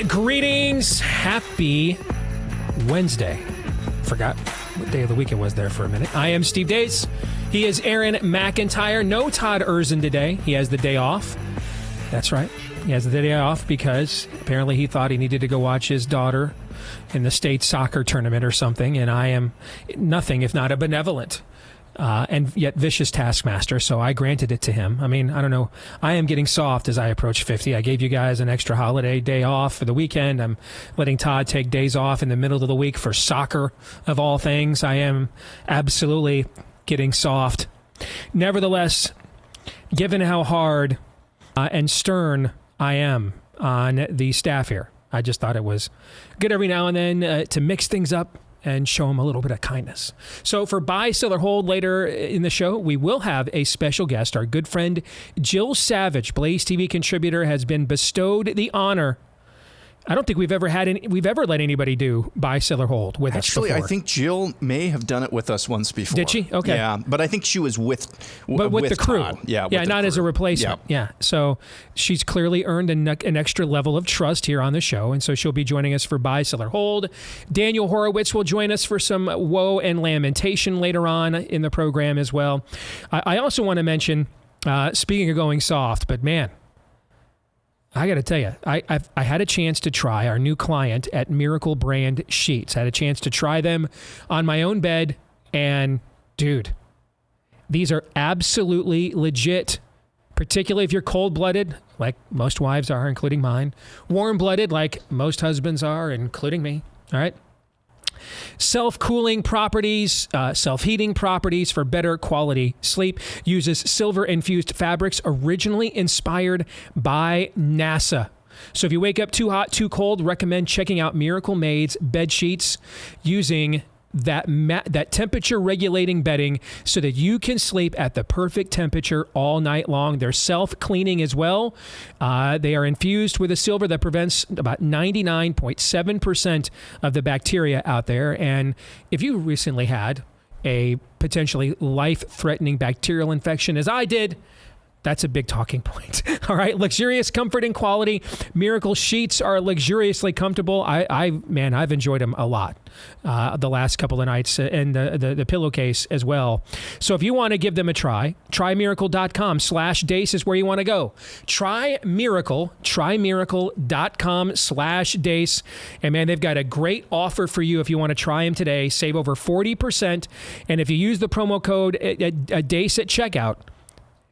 Greetings. Happy Wednesday. Forgot what day of the week it was there for a minute. I am Steve Deace. He is Aaron McIntyre. No Todd Erzin today. He has the day off. That's right. He has the day off because apparently he thought he needed to go watch his daughter in the state soccer tournament or something, and I am nothing if not a benevolent and yet vicious taskmaster, so I granted it to him. I mean, I don't know. I am getting soft as I approach 50. I gave you guys an extra holiday day off for the weekend. I'm letting Todd take days off in the middle of the week for soccer, of all things. I am absolutely getting soft. Nevertheless, given how hard and stern I am on the staff here, I just thought it was good every now and then to mix things up and show them a little bit of kindness. So for Buy, Sell, or Hold later in the show, we will have a special guest. Our good friend Jill Savage, BlazeTV contributor, has been bestowed the honor. I don't think we've ever let anybody do Buy, Sell, or Hold with us before. Actually, I think Jill may have done it with us once before. Did she? Okay. Yeah, but I think she was with the crew. Todd. Yeah, not as a replacement. Yeah. So she's clearly earned an extra level of trust here on the show, and so she'll be joining us for Buy, Sell, or Hold. Daniel Horowitz will join us for some woe and lamentation later on in the program as well. I also want to mention, speaking of going soft, but man, I got to tell you, I had a chance to try our new client at Miracle Brand Sheets. I had a chance to try them on my own bed, and dude, these are absolutely legit, particularly if you're cold-blooded, like most wives are, including mine, warm-blooded, like most husbands are, including me, all right? Self-cooling properties, self-heating properties for better quality sleep. Uses silver-infused fabrics originally inspired by NASA. So if you wake up too hot, too cold, recommend checking out Miracle Made's bed sheets using that temperature-regulating bedding so that you can sleep at the perfect temperature all night long. They're self-cleaning as well. They are infused with a silver that prevents about 99.7% of the bacteria out there. And if you recently had a potentially life-threatening bacterial infection, as I did, that's a big talking point. All right. Luxurious comfort and quality. Miracle sheets are luxuriously comfortable. I've enjoyed them a lot the last couple of nights, and the pillowcase as well. So if you want to give them a try, trymiracle.com/Deace is where you want to go. trymiracle.com/Deace. And man, they've got a great offer for you if you want to try them today. Save over 40%. And if you use the promo code Deace at checkout,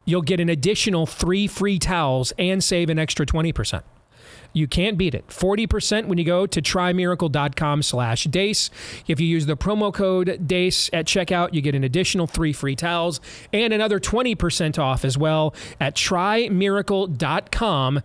you'll get an additional 3 free towels and save an extra 20%. You can't beat it. 40% when you go to trymiracle.com/Deace. If you use the promo code Deace at checkout, you get an additional 3 free towels and another 20% off as well at trymiracle.com.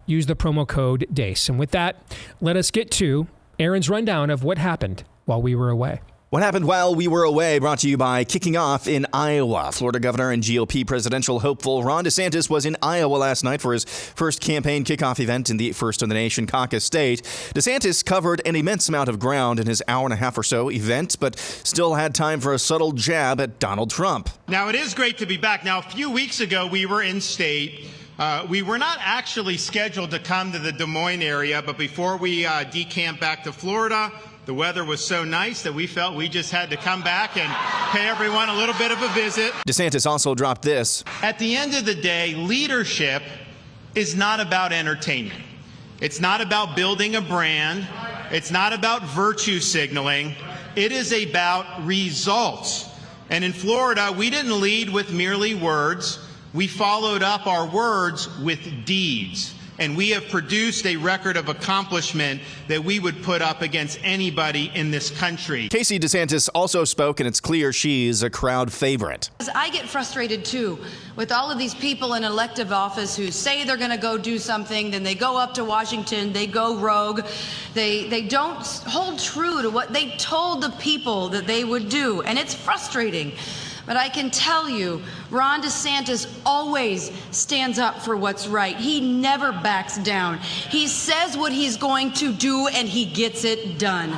Use the promo code Deace. And with that, let us get to Aaron's rundown of what happened while we were away. What happened while we were away, brought to you by Kicking Off in Iowa. Florida Governor and GOP presidential hopeful Ron DeSantis was in Iowa last night for his first campaign kickoff event in the First in the Nation caucus state. DeSantis covered an immense amount of ground in his hour and a half or so event, but still had time for a subtle jab at Donald Trump. Now, it is great to be back. Now, a few weeks ago, we were in state. We were not actually scheduled to come to the Des Moines area, but before we decamped back to Florida, the weather was so nice that we felt we just had to come back and pay everyone a little bit of a visit. DeSantis also dropped this. At the end of the day, leadership is not about entertainment. It's not about building a brand. It's not about virtue signaling. It is about results. And in Florida, we didn't lead with merely words. We followed up our words with deeds. And we have produced a record of accomplishment that we would put up against anybody in this country. Casey DeSantis also spoke, and it's clear she's a crowd favorite. I get frustrated, too, with all of these people in elective office who say they're going to go do something, then they go up to Washington, they go rogue. They don't hold true to what they told the people that they would do, and it's frustrating. But I can tell you, Ron DeSantis always stands up for what's right. He never backs down. He says what he's going to do, and he gets it done.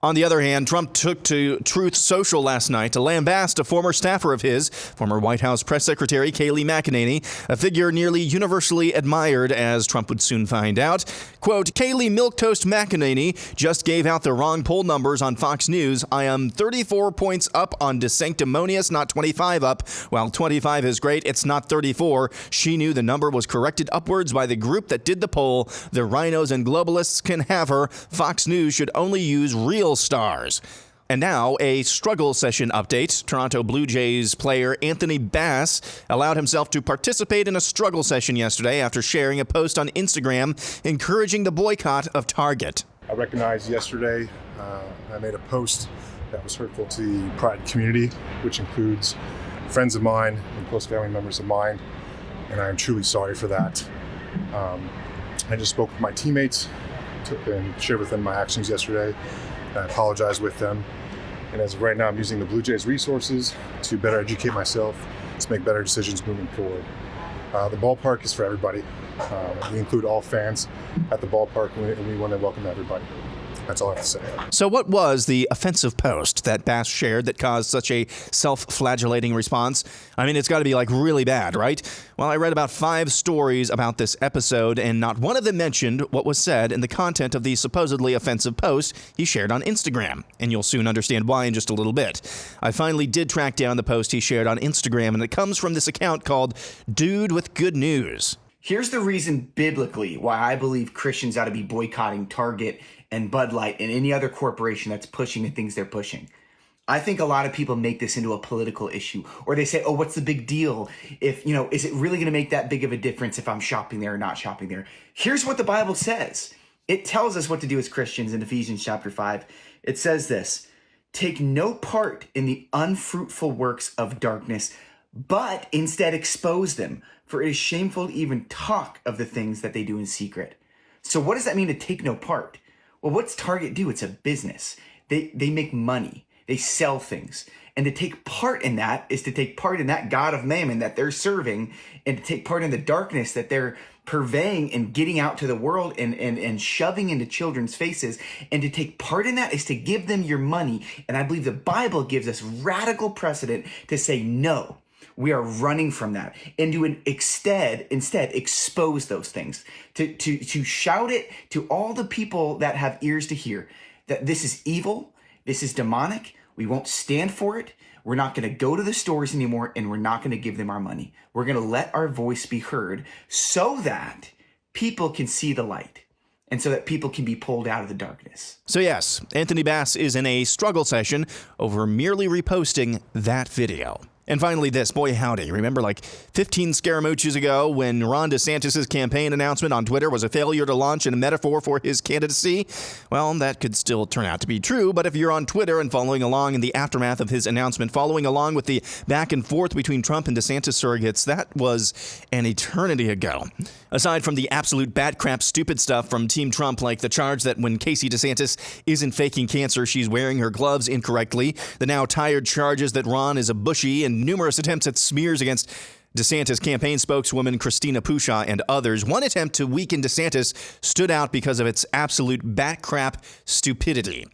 On the other hand, Trump took to Truth Social last night to lambast a former staffer of his, former White House press secretary Kayleigh McEnany, a figure nearly universally admired, as Trump would soon find out. Quote, Kayleigh Milquetoast McEnany just gave out the wrong poll numbers on Fox News. I am 34 points up on DeSanctimonious, not 25 up. While 25 is great, it's not 34. She knew the number was corrected upwards by the group that did the poll. The rhinos and globalists can have her. Fox News should only use real stars. And now, a struggle session update. Toronto Blue Jays player Anthony Bass allowed himself to participate in a struggle session yesterday after sharing a post on Instagram encouraging the boycott of Target. I recognized yesterday I made a post that was hurtful to the Pride community, which includes friends of mine and close family members of mine, and I am truly sorry for that. I just spoke with my teammates and shared with them my actions yesterday. I apologize with them. And as of right now, I'm using the Blue Jays resources to better educate myself, to make better decisions moving forward. The ballpark is for everybody. We include all fans at the ballpark, and we want to welcome everybody. That's all I have to say. So what was the offensive post that Bass shared that caused such a self-flagellating response? I mean, it's got to be like really bad, right? Well, I read about 5 stories about this episode, and not one of them mentioned what was said in the content of the supposedly offensive post he shared on Instagram. And you'll soon understand why in just a little bit. I finally did track down the post he shared on Instagram, and it comes from this account called Dude with Good News. Here's the reason biblically why I believe Christians ought to be boycotting Target and Bud Light and any other corporation that's pushing the things they're pushing. I think a lot of people make this into a political issue, or they say, oh, what's the big deal? If, is it really going to make that big of a difference if I'm shopping there or not shopping there? Here's what the Bible says. It tells us what to do as Christians in Ephesians chapter 5. It says this, take no part in the unfruitful works of darkness, but instead expose them, for it is shameful to even talk of the things that they do in secret. So what does that mean to take no part? Well, what's Target do? It's a business. They make money. They sell things. And to take part in that is to take part in that God of mammon that they're serving, and to take part in the darkness that they're purveying and getting out to the world and shoving into children's faces. And to take part in that is to give them your money. And I believe the Bible gives us radical precedent to say no. We are running from that, and to instead expose those things, to shout it to all the people that have ears to hear that this is evil, this is demonic, we won't stand for it, we're not going to go to the stores anymore, and we're not going to give them our money. We're going to let our voice be heard so that people can see the light, and so that people can be pulled out of the darkness. So yes, Anthony Bass is in a struggle session over merely reposting that video. And finally this, boy howdy, remember like 15 Scaramucci's ago when Ron DeSantis' campaign announcement on Twitter was a failure to launch and a metaphor for his candidacy? Well, that could still turn out to be true, but if you're on Twitter and following along in the aftermath of his announcement, following along with the back and forth between Trump and DeSantis surrogates, that was an eternity ago. Aside from the absolute bat crap stupid stuff from Team Trump, like the charge that when Casey DeSantis isn't faking cancer, she's wearing her gloves incorrectly, the now tired charges that Ron is a bushy, and numerous attempts at smears against DeSantis campaign spokeswoman Christina Pushaw and others, one attempt to weaken DeSantis stood out because of its absolute bat crap stupidity.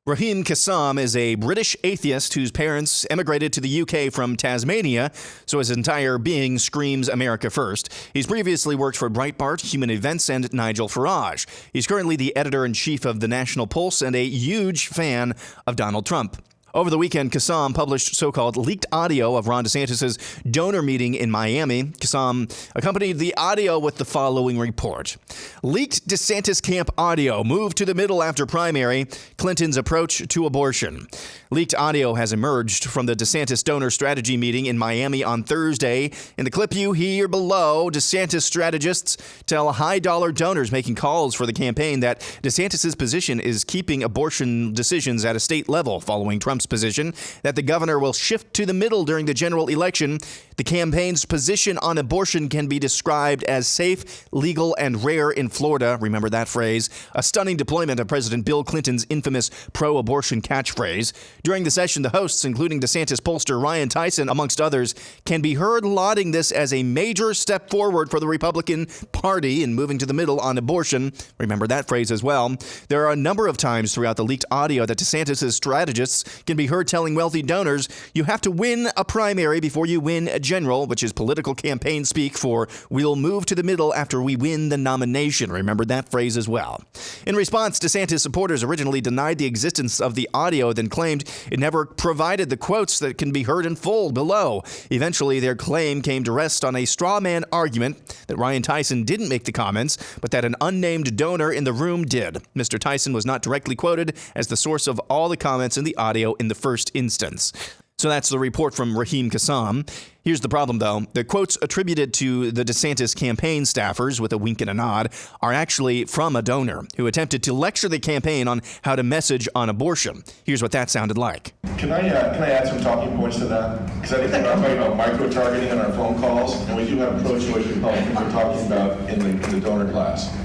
Raheem Kassam is a British atheist whose parents emigrated to the UK from Tasmania, so his entire being screams America first. He's previously worked for Breitbart, Human Events, and Nigel Farage. He's currently the editor-in-chief of the National Pulse and a huge fan of Donald Trump. Over the weekend, Kassam published so-called leaked audio of Ron DeSantis' donor meeting in Miami. Kassam accompanied the audio with the following report. Leaked DeSantis camp audio moved to the middle after primary, Clinton's approach to abortion. Leaked audio has emerged from the DeSantis donor strategy meeting in Miami on Thursday. In the clip you hear below, DeSantis strategists tell high-dollar donors making calls for the campaign that DeSantis' position is keeping abortion decisions at a state level following Trump's Trump's position that the governor will shift to the middle during the general election. The campaign's position on abortion can be described as safe, legal, and rare in Florida. Remember that phrase? A stunning deployment of President Bill Clinton's infamous pro-abortion catchphrase. During the session, the hosts, including DeSantis pollster Ryan Tyson, amongst others, can be heard lauding this as a major step forward for the Republican Party in moving to the middle on abortion. Remember that phrase as well. There are a number of times throughout the leaked audio that DeSantis' strategists can be heard telling wealthy donors, you have to win a primary before you win a general, which is political campaign speak for we'll move to the middle after we win the nomination. Remember that phrase as well. In response, DeSantis supporters originally denied the existence of the audio, then claimed it never provided the quotes that can be heard in full below. Eventually, their claim came to rest on a straw man argument that Ryan Tyson didn't make the comments, but that an unnamed donor in the room did. Mr. Tyson was not directly quoted as the source of all the comments in the audio in the first instance. So that's the report from Raheem Kassam. Here's the problem, though. The quotes attributed to the DeSantis campaign staffers, with a wink and a nod, are actually from a donor who attempted to lecture the campaign on how to message on abortion. Here's what that sounded like. Can I add some talking points to that? Because I think we're talking about micro-targeting on our phone calls, and we do have pro-choice Republicans we're talking about in the donor class.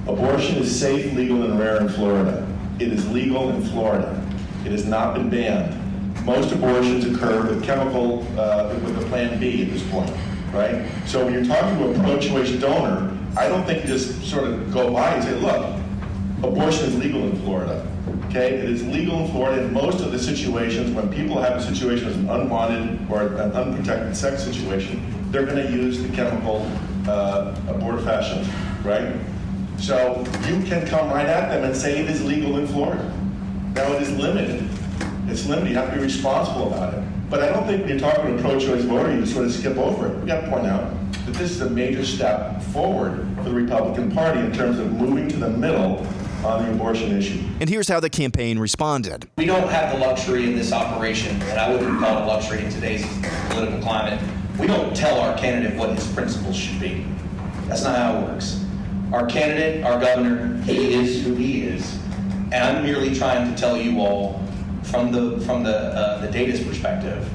Abortion is safe, legal, and rare in Florida. It is legal in Florida. It has not been banned. Most abortions occur with chemical, with the Plan B at this point, right? So when you're talking to a pro-choice donor, I don't think you just sort of go by and say, look, abortion is legal in Florida, okay? It is legal in Florida in most of the situations. When people have a situation as an unwanted or an unprotected sex situation, they're going to use the chemical abortifacient, right? So you can come right at them and say it is legal in Florida. Now it is limited. It's limited. You have to be responsible about it. But I don't think when you're talking to a pro-choice voter, you sort of skip over it. We got to point out that this is a major step forward for the Republican Party in terms of moving to the middle on the abortion issue. And here's how the campaign responded. We don't have the luxury in this operation, and I wouldn't call it a luxury in today's political climate. We don't tell our candidate what his principles should be. That's not how it works. Our candidate, our governor, he is who he is. And I'm merely trying to tell you all from the data's perspective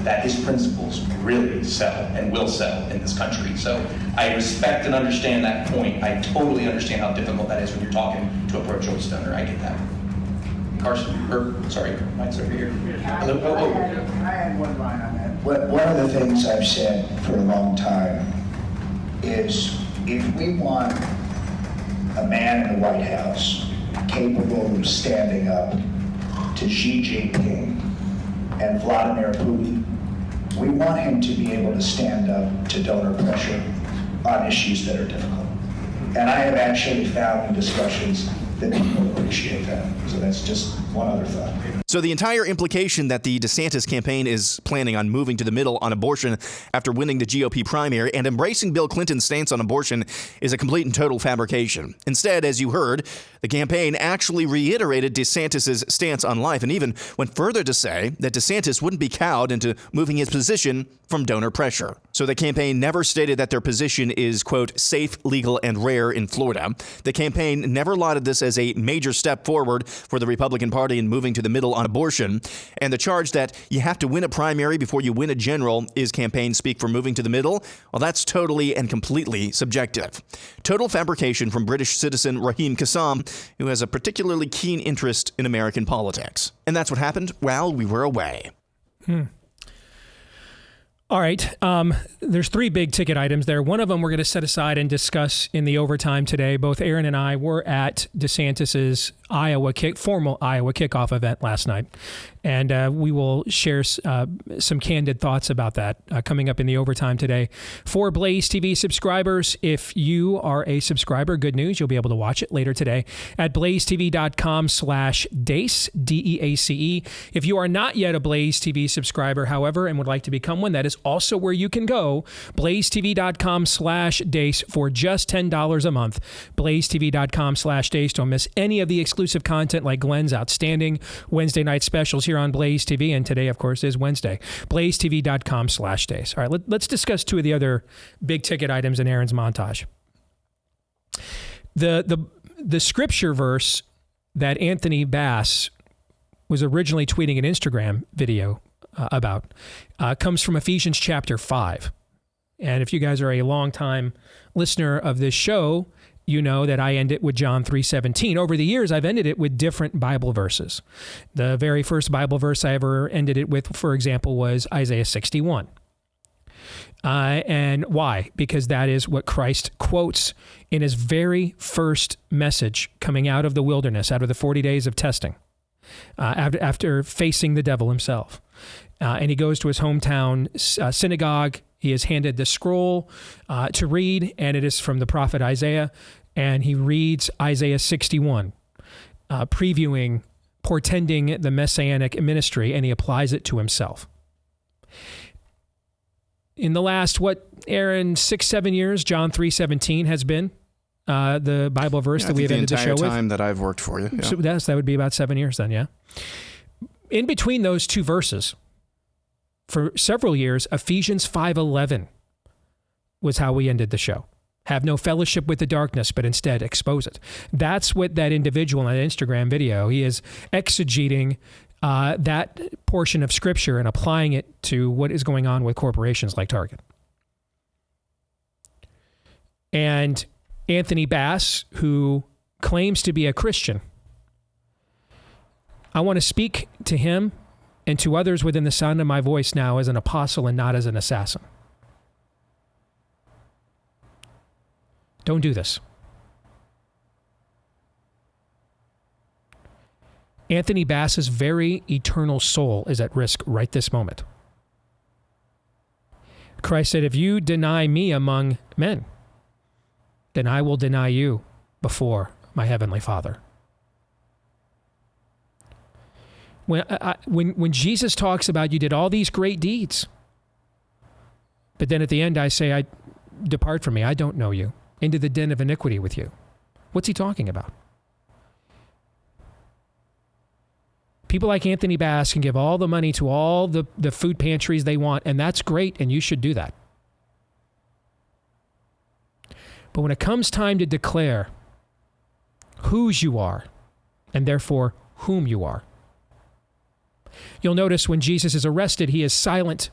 that his principles really sell and will sell in this country. So I respect and understand that point. I totally understand how difficult that is when you're talking to a pro-choice donor. I get that. Mike's over here. I had one line on that. One of the things I've said for a long time is if we want a man in the White House capable of standing up to Xi Jinping and Vladimir Putin, we want him to be able to stand up to donor pressure on issues that are difficult. And I have actually found in discussions that people appreciate that. So that's just one other thought. So the entire implication that the DeSantis campaign is planning on moving to the middle on abortion after winning the GOP primary and embracing Bill Clinton's stance on abortion is a complete and total fabrication. Instead, as you heard, the campaign actually reiterated DeSantis' stance on life and even went further to say that DeSantis wouldn't be cowed into moving his position from donor pressure. So the campaign never stated that their position is, quote, safe, legal, and rare in Florida. The campaign never lauded this as a major step forward for the Republican Party in moving to the middle on abortion. And the charge that you have to win a primary before you win a general is campaign speak for moving to the middle. Well, that's totally and completely subjective. Total fabrication from British citizen Raheem Kassam, who has a particularly keen interest in American politics. And that's what happened while we were away. All right. There's three big ticket items there. One of them we're going to set aside and discuss in the overtime today. Both Aaron and I were at DeSantis's formal Iowa kickoff event last night. And we will share some candid thoughts about that coming up in the overtime today. For Blaze TV subscribers, if you are a subscriber, good news, you'll be able to watch it later today at blazetv.com/Deace, DEACE. If you are not yet a Blaze TV subscriber, however, and would like to become one, that is also where you can go. blazetv.com/Deace for just $10 a month. blazetv.com/Deace. Don't miss any of the exclusive content like Glenn's outstanding Wednesday night specials here on Blaze TV, and today, of course, is Wednesday. blazetv.com/Deace. All right, let's discuss two of the other big ticket items in Aaron's montage. The scripture verse that Anthony Bass was originally tweeting an Instagram video about comes from Ephesians chapter 5. And if you guys are a longtime listener of this show, you know that I end it with John 3:17. Over the years, I've ended it with different Bible verses. The very first Bible verse I ever ended it with, for example, was Isaiah 61. And why? Because that is what Christ quotes in his very first message coming out of the wilderness, out of the 40 days of testing, after facing the devil himself. And he goes to his hometown synagogue. He is handed the scroll to read, and it is from the prophet Isaiah. And he reads Isaiah 61, portending the messianic ministry, and he applies it to himself. In the last, Aaron, 6-7 years, John 3:17 has been the Bible verse that we have ended the show with. The entire time that I've worked for you. Yeah. So that would be about 7 years then, yeah. In between those two verses, for several years, Ephesians 5:11 was how we ended the show. Have no fellowship with the darkness, but instead expose it. That's what that individual in that Instagram video, he is exegeting that portion of Scripture and applying it to what is going on with corporations like Target. And Anthony Bass, who claims to be a Christian, I want to speak to him and to others within the sound of my voice now as an apostle and not as an assassin. Don't do this. Anthony Bass's very eternal soul is at risk right this moment. Christ said, if you deny me among men, then I will deny you before my heavenly Father. When Jesus talks about you did all these great deeds, but then at the end I say, depart from me, I don't know you, into the den of iniquity with you. What's he talking about? People like Anthony Bass can give all the money to all the food pantries they want, and that's great, and you should do that. But when it comes time to declare whose you are, and therefore whom you are, you'll notice when Jesus is arrested, he is silent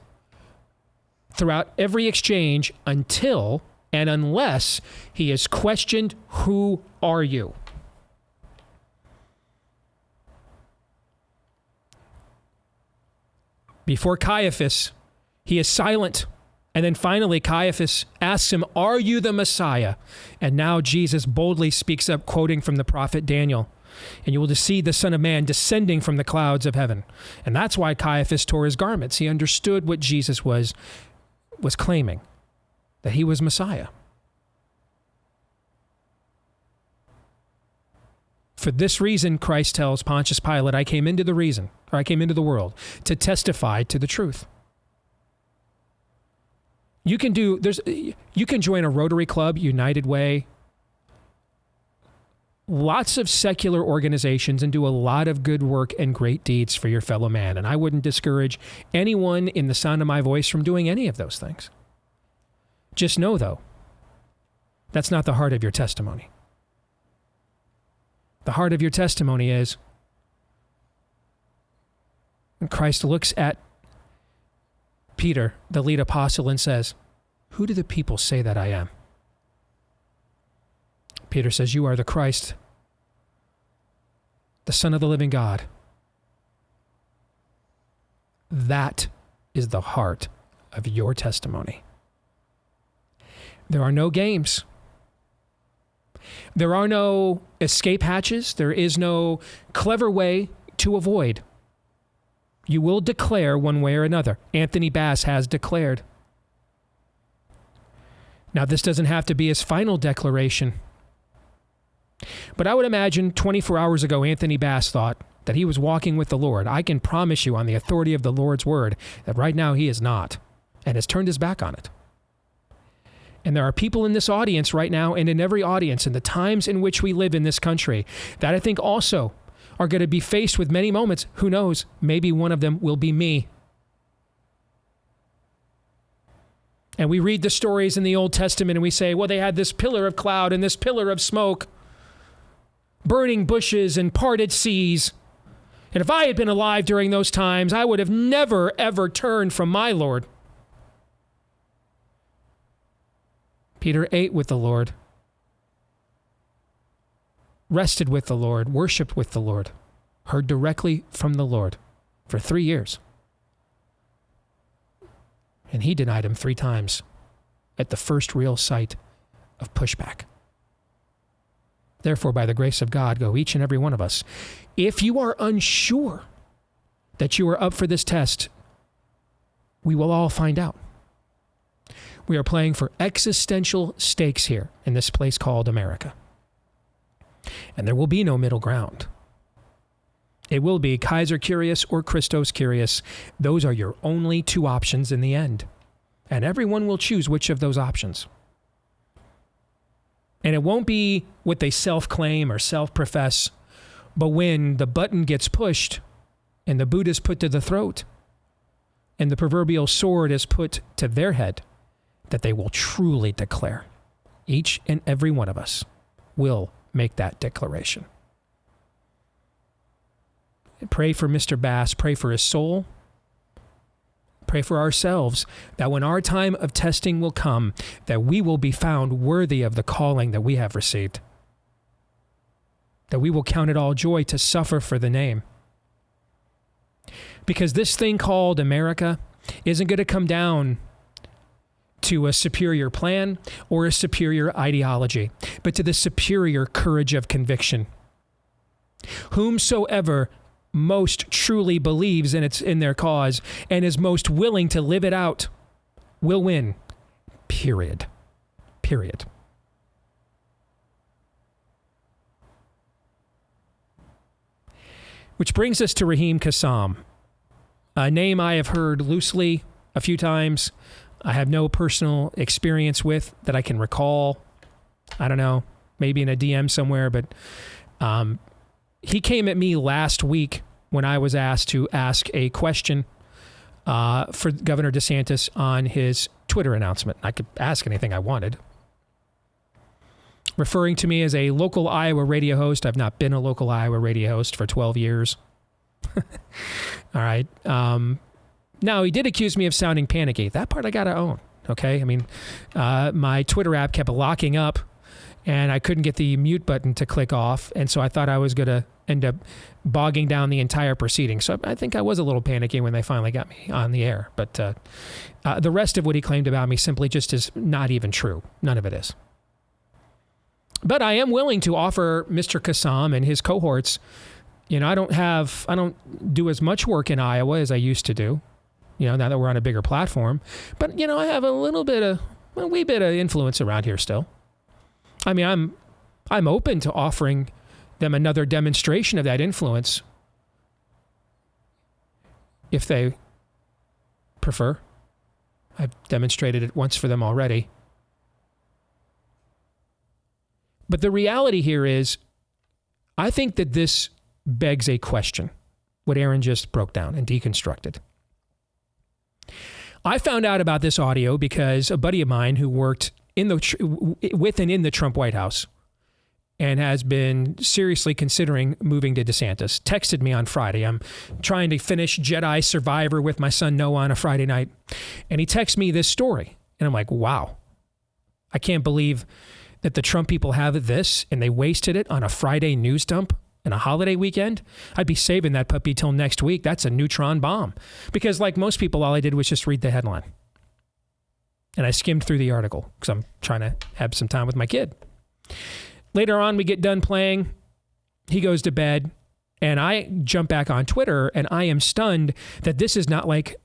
throughout every exchange until and unless he is questioned, who are you? Before Caiaphas, he is silent. And then finally, Caiaphas asks him, are you the Messiah? And now Jesus boldly speaks up, quoting from the prophet Daniel. And you will see the Son of Man descending from the clouds of heaven. And that's why Caiaphas tore his garments. He understood what Jesus was claiming, that he was Messiah. For this reason, Christ tells Pontius Pilate, I came into the world to testify to the truth. You can join a Rotary Club, United Way, lots of secular organizations, and do a lot of good work and great deeds for your fellow man. And I wouldn't discourage anyone in the sound of my voice from doing any of those things. Just know, though, that's not the heart of your testimony. The heart of your testimony is when Christ looks at Peter, the lead apostle, and says, who do the people say that I am? Peter says, you are the Christ, the Son of the living God. That is the heart of your testimony. There are no games. There are no escape hatches. There is no clever way to avoid. You will declare one way or another. Anthony Bass has declared. Now, this doesn't have to be his final declaration. But I would imagine 24 hours ago, Anthony Bass thought that he was walking with the Lord. I can promise you on the authority of the Lord's word that right now he is not, and has turned his back on it. And there are people in this audience right now, and in every audience, in the times in which we live in this country, that I think also are going to be faced with many moments. Who knows? Maybe one of them will be me. And we read the stories in the Old Testament and we say, well, they had this pillar of cloud and this pillar of smoke, burning bushes and parted seas. And if I had been alive during those times, I would have never, ever turned from my Lord. Peter ate with the Lord, rested with the Lord, worshiped with the Lord, heard directly from the Lord for 3 years. And he denied him 3 times at the first real sight of pushback. Therefore, by the grace of God, go each and every one of us. If you are unsure that you are up for this test, we will all find out. We are playing for existential stakes here in this place called America. And there will be no middle ground. It will be Kaiser curious or Christos curious. Those are your only 2 options in the end. And everyone will choose which of those options. And it won't be what they self-claim or self-profess, but when the button gets pushed and the boot is put to the throat and the proverbial sword is put to their head, that they will truly declare. Each and every one of us will make that declaration. Pray for Mr. Bass. Pray for his soul. Pray for ourselves that when our time of testing will come, that we will be found worthy of the calling that we have received. That we will count it all joy to suffer for the name. Because this thing called America isn't going to come down to a superior plan or a superior ideology, but to the superior courage of conviction. Whomsoever most truly believes in their cause and is most willing to live it out will win. Period. Period. Which brings us to Raheem Kassam, a name I have heard loosely a few times. I have no personal experience with that I can recall. I don't know, maybe in a DM somewhere, but he came at me last week when I was asked to ask a question for Governor DeSantis on his Twitter announcement. I could ask anything I wanted. Referring to me as a local Iowa radio host. I've not been a local Iowa radio host for 12 years. All right. Now, he did accuse me of sounding panicky. That part I got to own, okay? I mean, my Twitter app kept locking up, and I couldn't get the mute button to click off, and so I thought I was going to end up bogging down the entire proceeding. So I think I was a little panicky when they finally got me on the air. But the rest of what he claimed about me simply just is not even true. None of it is. But I am willing to offer Mr. Kassam and his cohorts, you know, I don't do as much work in Iowa as I used to do, you know, now that we're on a bigger platform. But, you know, I have a wee bit of influence around here still. I mean, I'm open to offering them another demonstration of that influence if they prefer. I've demonstrated it once for them already. But the reality here is, I think that this begs a question, what Aaron just broke down and deconstructed. I found out about this audio because a buddy of mine who worked with and in the Trump White House and has been seriously considering moving to DeSantis texted me on Friday. I'm trying to finish Jedi Survivor with my son Noah on a Friday night. And he texts me this story. And I'm like, wow, I can't believe that the Trump people have this and they wasted it on a Friday news dump in a holiday weekend. I'd be saving that puppy till next week. That's a neutron bomb. Because like most people, all I did was just read the headline. And I skimmed through the article because I'm trying to have some time with my kid. Later on, we get done playing. He goes to bed. And I jump back on Twitter and I am stunned that this is not like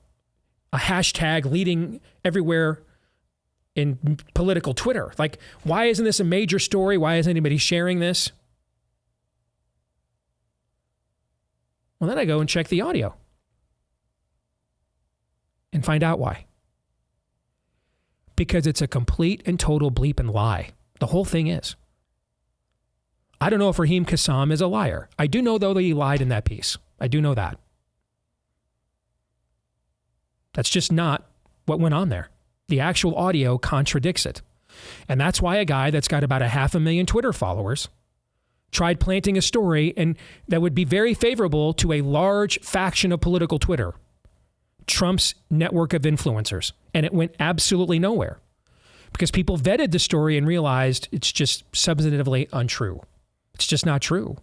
a hashtag leading everywhere in political Twitter. Like, why isn't this a major story? Why isn't anybody sharing this? Well, then I go and check the audio and find out why. Because it's a complete and total bleep and lie. The whole thing is. I don't know if Raheem Kassam is a liar. I do know, though, that he lied in that piece. I do know that. That's just not what went on there. The actual audio contradicts it. And that's why a guy that's got about 500,000 Twitter followers tried planting a story and that would be very favorable to a large faction of political Twitter, Trump's network of influencers, and it went absolutely nowhere because people vetted the story and realized it's just substantively untrue. It's just not true.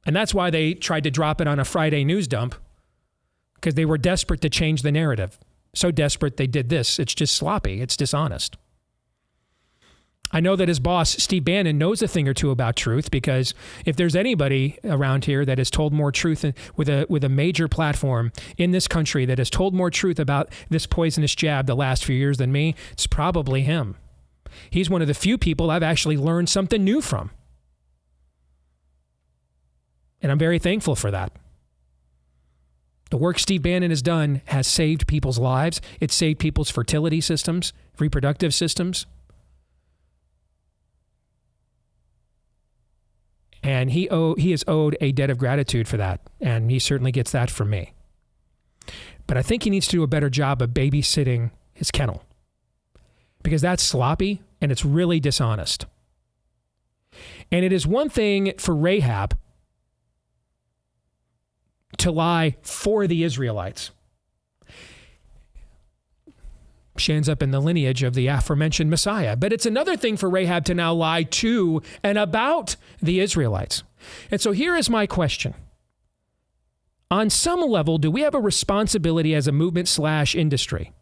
And that's why they tried to drop it on a Friday news dump, because they were desperate to change the narrative. So desperate they did this. It's just sloppy. It's dishonest. I know that his boss, Steve Bannon, knows a thing or two about truth, because if there's anybody around here that has told more truth with a major platform in this country that has told more truth about this poisonous jab the last few years than me, it's probably him. He's one of the few people I've actually learned something new from. And I'm very thankful for that. The work Steve Bannon has done has saved people's lives. It's saved people's fertility systems, reproductive systems. And he is owed a debt of gratitude for that. And he certainly gets that from me. But I think he needs to do a better job of babysitting his kennel, because that's sloppy and it's really dishonest. And it is one thing for Rahab to lie for the Israelites. She ends up in the lineage of the aforementioned Messiah. But it's another thing for Rahab to now lie to and about the Israelites. And so here is my question. On some level, do we have a responsibility as a movement/industry?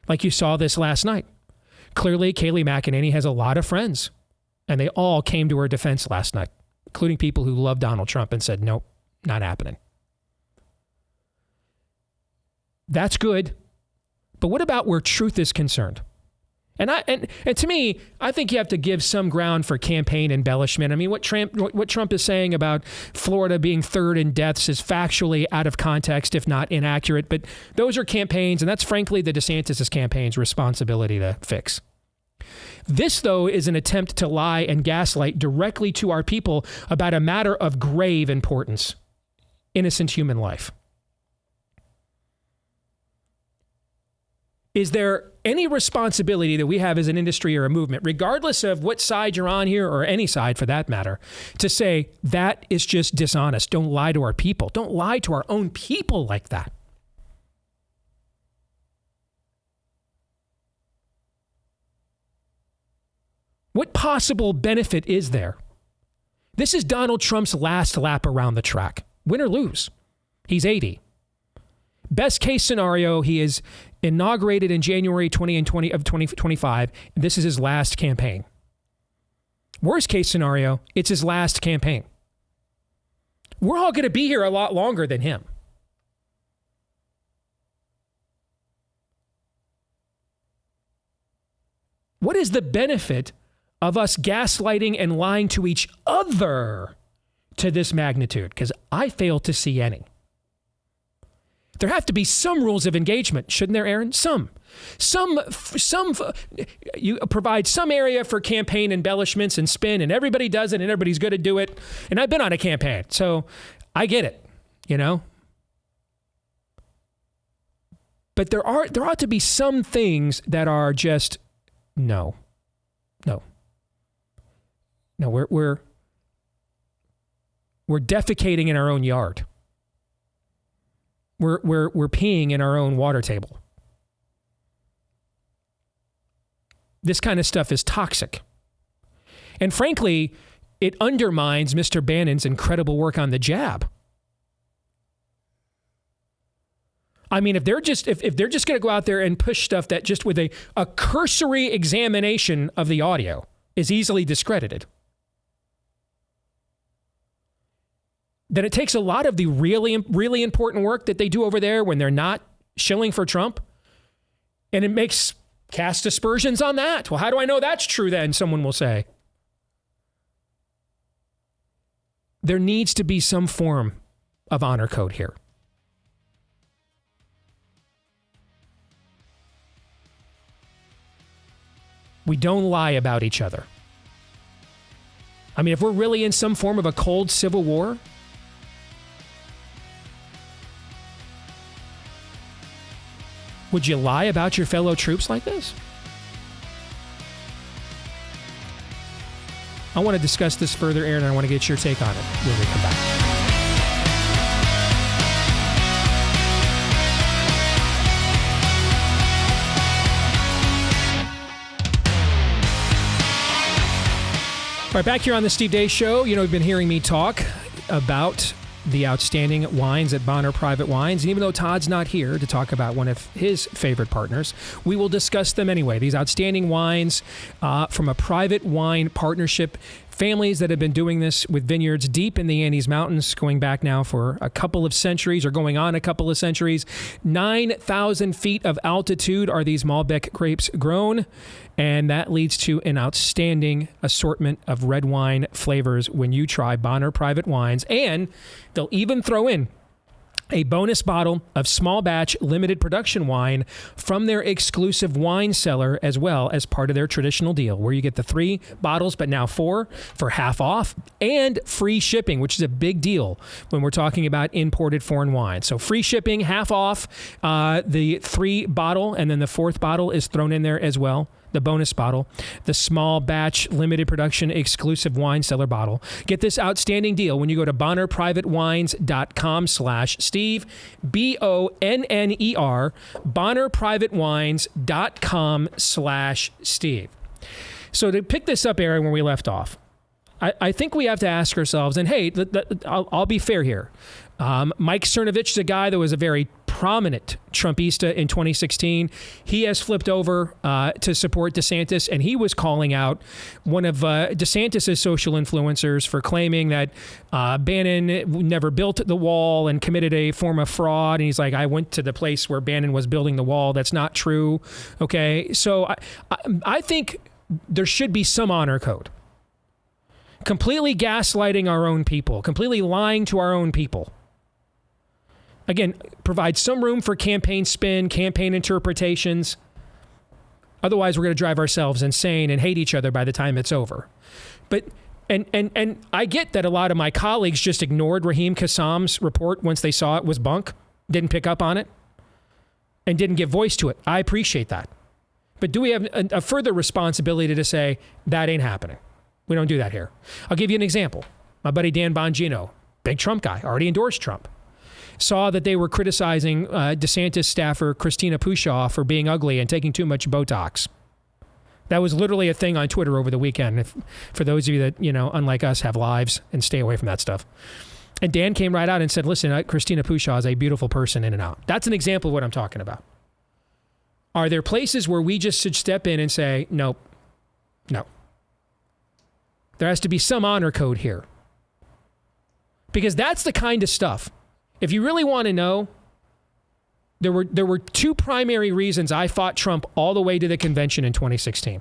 Like you saw this last night. Clearly, Kayleigh McEnany has a lot of friends, and they all came to her defense last night, including people who love Donald Trump and said, nope, not happening. That's good. But what about where truth is concerned? And to me, I think you have to give some ground for campaign embellishment. I mean, what Trump is saying about Florida being third in deaths is factually out of context, if not inaccurate. But those are campaigns, and that's frankly the DeSantis' campaign's responsibility to fix. This, though, is an attempt to lie and gaslight directly to our people about a matter of grave importance: innocent human life. Is there any responsibility that we have as an industry or a movement, regardless of what side you're on here, or any side for that matter, to say that is just dishonest? Don't lie to our people. Don't lie to our own people like that. What possible benefit is there? This is Donald Trump's last lap around the track. Win or lose. He's 80. Best case scenario, he is inaugurated in January 2025. This is his last campaign. Worst case scenario, it's his last campaign. We're all going to be here a lot longer than him. What is the benefit of us gaslighting and lying to each other to this magnitude? Because I fail to see any. There have to be some rules of engagement, shouldn't there, Aaron? Some. You provide some area for campaign embellishments and spin, and everybody does it, and everybody's good to do it. And I've been on a campaign, so I get it, you know? But there ought to be some things that are just no. We're defecating in our own yard. We're peeing in our own water table. This kind of stuff is toxic. And frankly, it undermines Mr. Bannon's incredible work on the jab. I mean, if they're just going to go out there and push stuff that just with a cursory examination of the audio is easily discredited, then it takes a lot of the really, really important work that they do over there when they're not shilling for Trump, and it makes cast aspersions on that. Well, how do I know that's true then? Someone will say. There needs to be some form of honor code here. We don't lie about each other. I mean, if we're really in some form of a cold civil war, would you lie about your fellow troops like this? I want to discuss this further, Aaron, and I want to get your take on it when we come back. All right, back here on the Steve Deace Show, you know, you've been hearing me talk about the outstanding wines at Bonner Private Wines. And even though Todd's not here to talk about one of his favorite partners, we will discuss them anyway. These outstanding wines from a private wine partnership, families that have been doing this with vineyards deep in the Andes Mountains, going back now for a couple of centuries, or going on a couple of centuries. 9,000 feet of altitude are these Malbec grapes grown, and that leads to an outstanding assortment of red wine flavors when you try Bonner Private Wines. And they'll even throw in a bonus bottle of small batch limited production wine from their exclusive wine cellar, as well as part of their traditional deal, where you get the 3 bottles, but now 4 for half off, and free shipping, which is a big deal when we're talking about imported foreign wine. So free shipping, half off, the 3 bottle, and then the 4th bottle is thrown in there as well. The bonus bottle, the small batch limited production exclusive wine cellar bottle. Get this outstanding deal when you go to bonnerprivatewines.com/Steve, BONNER, bonnerprivatewines.com/Steve. So to pick this up, Aaron, where we left off, I think we have to ask ourselves, and hey, I'll be fair here. Mike Cernovich is a guy that was a very prominent Trumpista in 2016. He has flipped over to support DeSantis, and he was calling out one of DeSantis' social influencers for claiming that Bannon never built the wall and committed a form of fraud. And he's like, I went to the place where Bannon was building the wall. That's not true. Okay, so I think there should be some honor code. Completely gaslighting our own people, completely lying to our own people. Again, provide some room for campaign spin, campaign interpretations. Otherwise, we're going to drive ourselves insane and hate each other by the time it's over. But and I get that a lot of my colleagues just ignored Raheem Kassam's report once they saw it was bunk, didn't pick up on it, and didn't give voice to it. I appreciate that. But do we have a further responsibility to say that ain't happening? We don't do that here. I'll give you an example. My buddy Dan Bongino, big Trump guy, already endorsed Trump, saw that they were criticizing DeSantis staffer Christina Pushaw for being ugly and taking too much Botox. That was literally a thing on Twitter over the weekend. For those of you that, you know, unlike us, have lives and stay away from that stuff. And Dan came right out and said, listen, Christina Pushaw is a beautiful person in and out. That's an example of what I'm talking about. Are there places where we just should step in and say, nope, no. There has to be some honor code here. Because that's the kind of stuff. If you really want to know, there were 2 primary reasons I fought Trump all the way to the convention in 2016.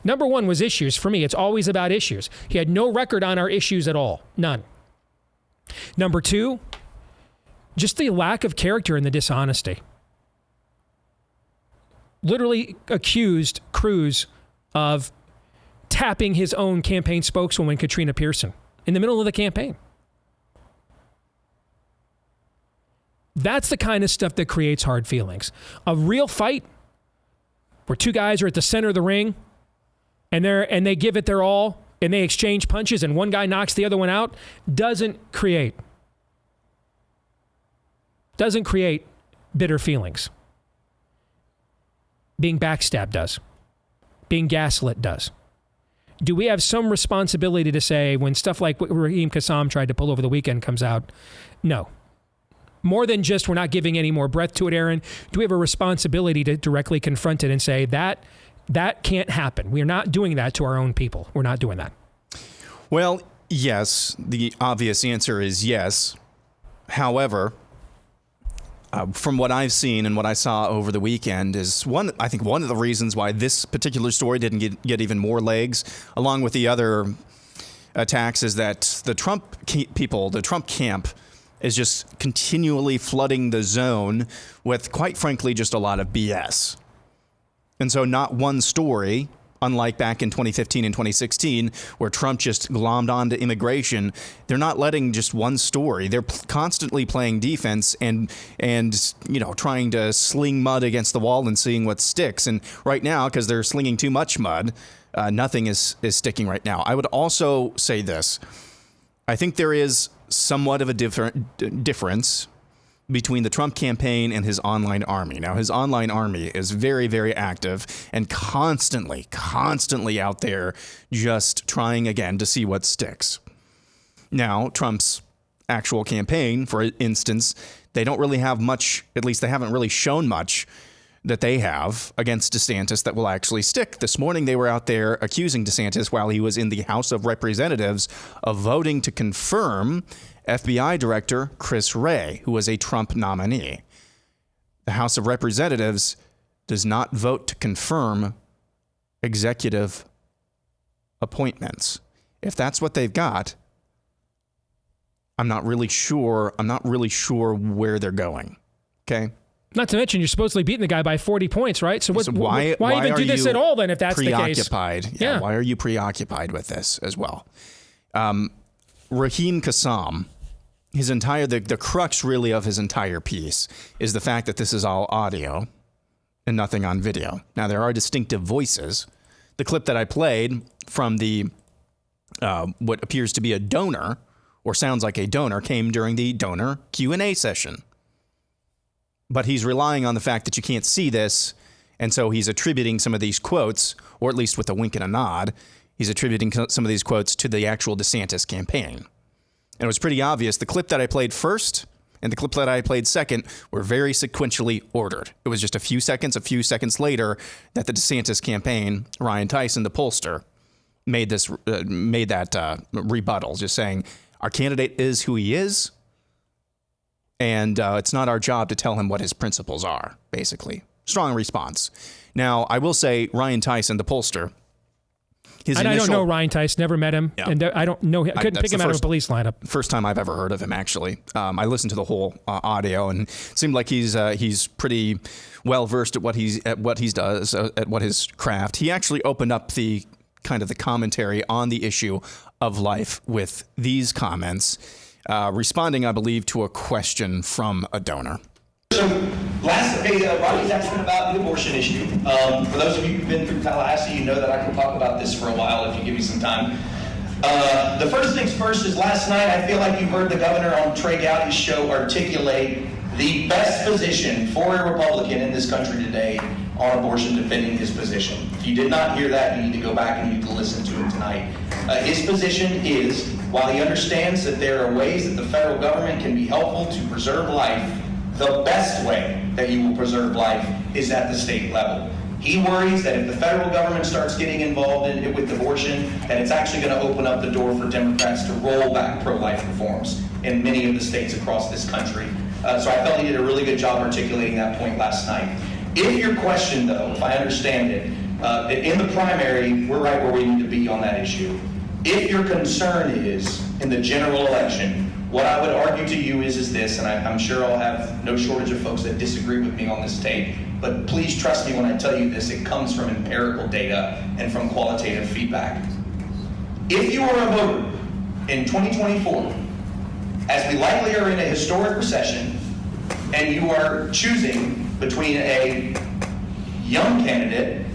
Number 1 was issues. For me, it's always about issues. He had no record on our issues at all. None. Number 2, just the lack of character and the dishonesty. Literally accused Cruz of tapping his own campaign spokeswoman, Katrina Pearson, in the middle of the campaign. That's the kind of stuff that creates hard feelings. A real fight where 2 guys are at the center of the ring and they give it their all and they exchange punches and one guy knocks the other one out doesn't create bitter feelings. Being backstabbed does. Being gaslit does. Do we have some responsibility to say when stuff like what Raheem Kassam tried to pull over the weekend comes out? No. More than just we're not giving any more breath to it, Aaron. Do we have a responsibility to directly confront it and say that can't happen? We are not doing that to our own people. We're not doing that. Well, yes. The obvious answer is yes. However, from what I've seen and what I saw over the weekend is I think one of the reasons why this particular story didn't get even more legs, along with the other attacks, is that the Trump people, the Trump camp, is just continually flooding the zone with, quite frankly, just a lot of BS. And so not one story, unlike back in 2015 and 2016, where Trump just glommed onto immigration, they're not letting just one story. They're constantly playing defense and you know, trying to sling mud against the wall and seeing what sticks. And right now, because they're slinging too much mud, Nothing is sticking right now. I would also say this. I think there is somewhat of a difference between the Trump campaign and his online army. Now, his online army is very, very active and constantly out there just trying again to see what sticks. Now, Trump's actual campaign, for instance, they don't really have much, at least they haven't really shown much that they have against DeSantis that will actually stick. This morning, they were out there accusing DeSantis while he was in the House of Representatives of voting to confirm FBI Director Chris Wray, who was a Trump nominee. The House of Representatives does not vote to confirm executive appointments. If that's what they've got, I'm not really sure where they're going. Okay? Not to mention, you're supposedly beating the guy by 40 points, right? So why even do this at all then if that's the case? Preoccupied. Yeah. Why are you preoccupied with this as well? Raheem Kassam, the crux really of his entire piece is the fact that this is all audio and nothing on video. Now, there are distinctive voices. The clip that I played from the what appears to be a donor or sounds like a donor came during the donor Q&A session. But he's relying on the fact that you can't see this, and so he's attributing some of these quotes, or at least with a wink and a nod, he's attributing some of these quotes to the actual DeSantis campaign. And it was pretty obvious. The clip that I played first and the clip that I played second were very sequentially ordered. It was just a few seconds later that the DeSantis campaign, Ryan Tyson, the pollster, made that rebuttal, just saying, our candidate is who he is, and it's not our job to tell him what his principles are, basically. Strong response. Now, I will say Ryan Tyson, the pollster, I don't know Ryan Tyson, never met him, and I don't know him. I couldn't pick him out of a police lineup. First time I've ever heard of him, actually. I listened to the whole audio, and it seemed like he's pretty well versed at what his craft. He actually opened up the commentary on the issue of life with these comments, responding, I believe, to a question from a donor. So Rodney's asking about the abortion issue. For those of you who've been through Tallahassee, you know that I can talk about this for a while if you give me some time. The first things first is last night I feel like you heard the governor on Trey Gowdy's show articulate the best position for a Republican in this country today on abortion, defending his position. If you did not hear that, you need to go back and you need to listen to him tonight. His position is, while he understands that there are ways that the federal government can be helpful to preserve life, the best way that you will preserve life is at the state level. He worries that if the federal government starts getting involved with abortion, that it's actually going to open up the door for Democrats to roll back pro-life reforms in many of the states across this country. So I felt he did a really good job articulating that point last night. If your question, though, if I understand it, in the primary, we're right where we need to be on that issue. If your concern is in the general election, what I would argue to you is this, and I'm sure I'll have no shortage of folks that disagree with me on this tape, but please trust me when I tell you this, it comes from empirical data and from qualitative feedback. If you are a voter in 2024, as we likely are in a historic recession, and you are choosing between a young candidate,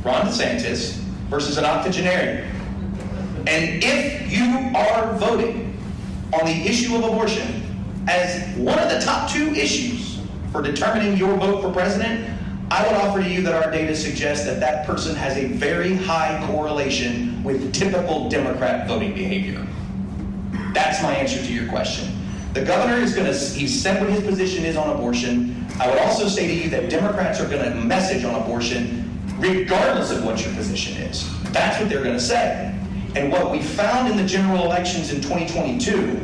Ron DeSantis, versus an octogenarian, and if you are voting on the issue of abortion as one of the top two issues for determining your vote for president, I would offer to you that our data suggests that that person has a very high correlation with typical Democrat voting behavior. That's my answer to your question. The governor he's said what his position is on abortion. I would also say to you that Democrats are going to message on abortion regardless of what your position is. That's what they're going to say. And what we found in the general elections in 2022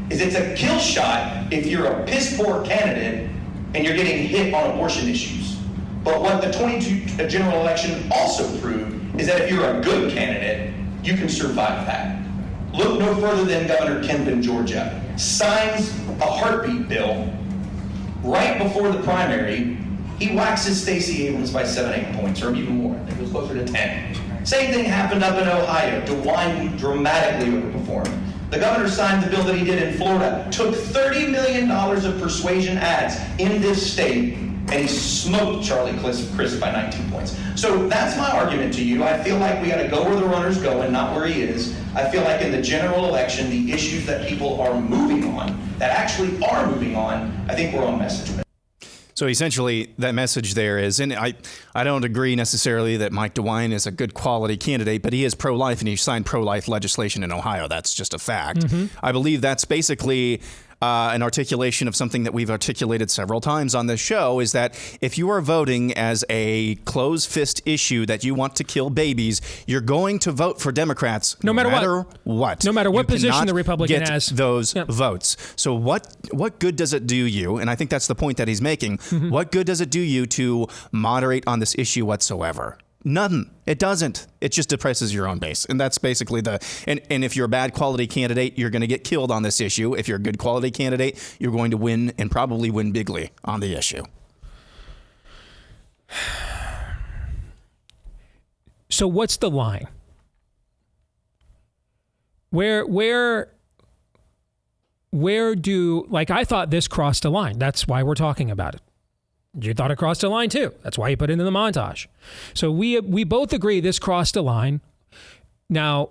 is it's a kill shot if you're a piss poor candidate and you're getting hit on abortion issues. But what the 22 general election also proved is that if you're a good candidate, you can survive that. Look no further than Governor Kemp in Georgia. Signs a heartbeat bill right before the primary. He waxes Stacey Abrams by 7-8 points, or even more. It was closer to 10. Same thing happened up in Ohio. DeWine dramatically overperformed. The governor signed the bill that he did in Florida, took $30 million of persuasion ads in this state, and he smoked Charlie Crist by 19 points. So that's my argument to you. I feel like we got to go where the runner's going, not where he is. I feel like in the general election, the issues that people are moving on, that actually are moving on, I think we're on message with. So essentially, that message there is, and I don't agree necessarily that Mike DeWine is a good quality candidate, but he is pro-life and he signed pro-life legislation in Ohio. That's just a fact. Mm-hmm. I believe that's basically an articulation of something that we've articulated several times on this show, is that if you are voting as a closed fist issue that you want to kill babies, you're going to vote for Democrats no matter what. No matter what position the Republican get has. Those votes. So what good does it do you? And I think that's the point that he's making. Mm-hmm. What good does it do you to moderate on this issue whatsoever? None. It doesn't. It just depresses your own base. And that's basically and if you're a bad quality candidate, you're going to get killed on this issue. If you're a good quality candidate, you're going to win, and probably win bigly on the issue. So what's the line? Where do, like, I thought this crossed a line. That's why we're talking about it. You thought it crossed a line too. That's why you put it in the montage. So we both agree this crossed a line. Now,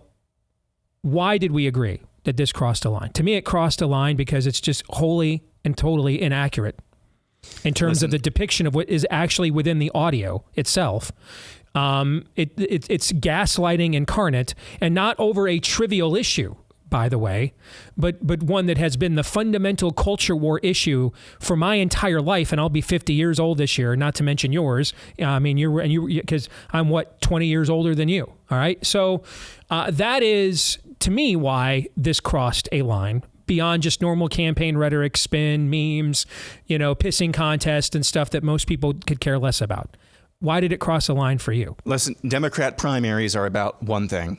why did we agree that this crossed a line? To me, it crossed a line because it's just wholly and totally inaccurate in terms of the depiction of what is actually within the audio itself. It's gaslighting incarnate, and not over a trivial issue, by the way, but one that has been the fundamental culture war issue for my entire life, and I'll be 50 years old this year, not to mention yours. I mean, because I'm 20 years older than you. All right, so that is to me why this crossed a line beyond just normal campaign rhetoric, spin, memes, pissing contest and stuff that most people could care less about. Why did it cross a line for you? Listen, Democrat primaries are about one thing.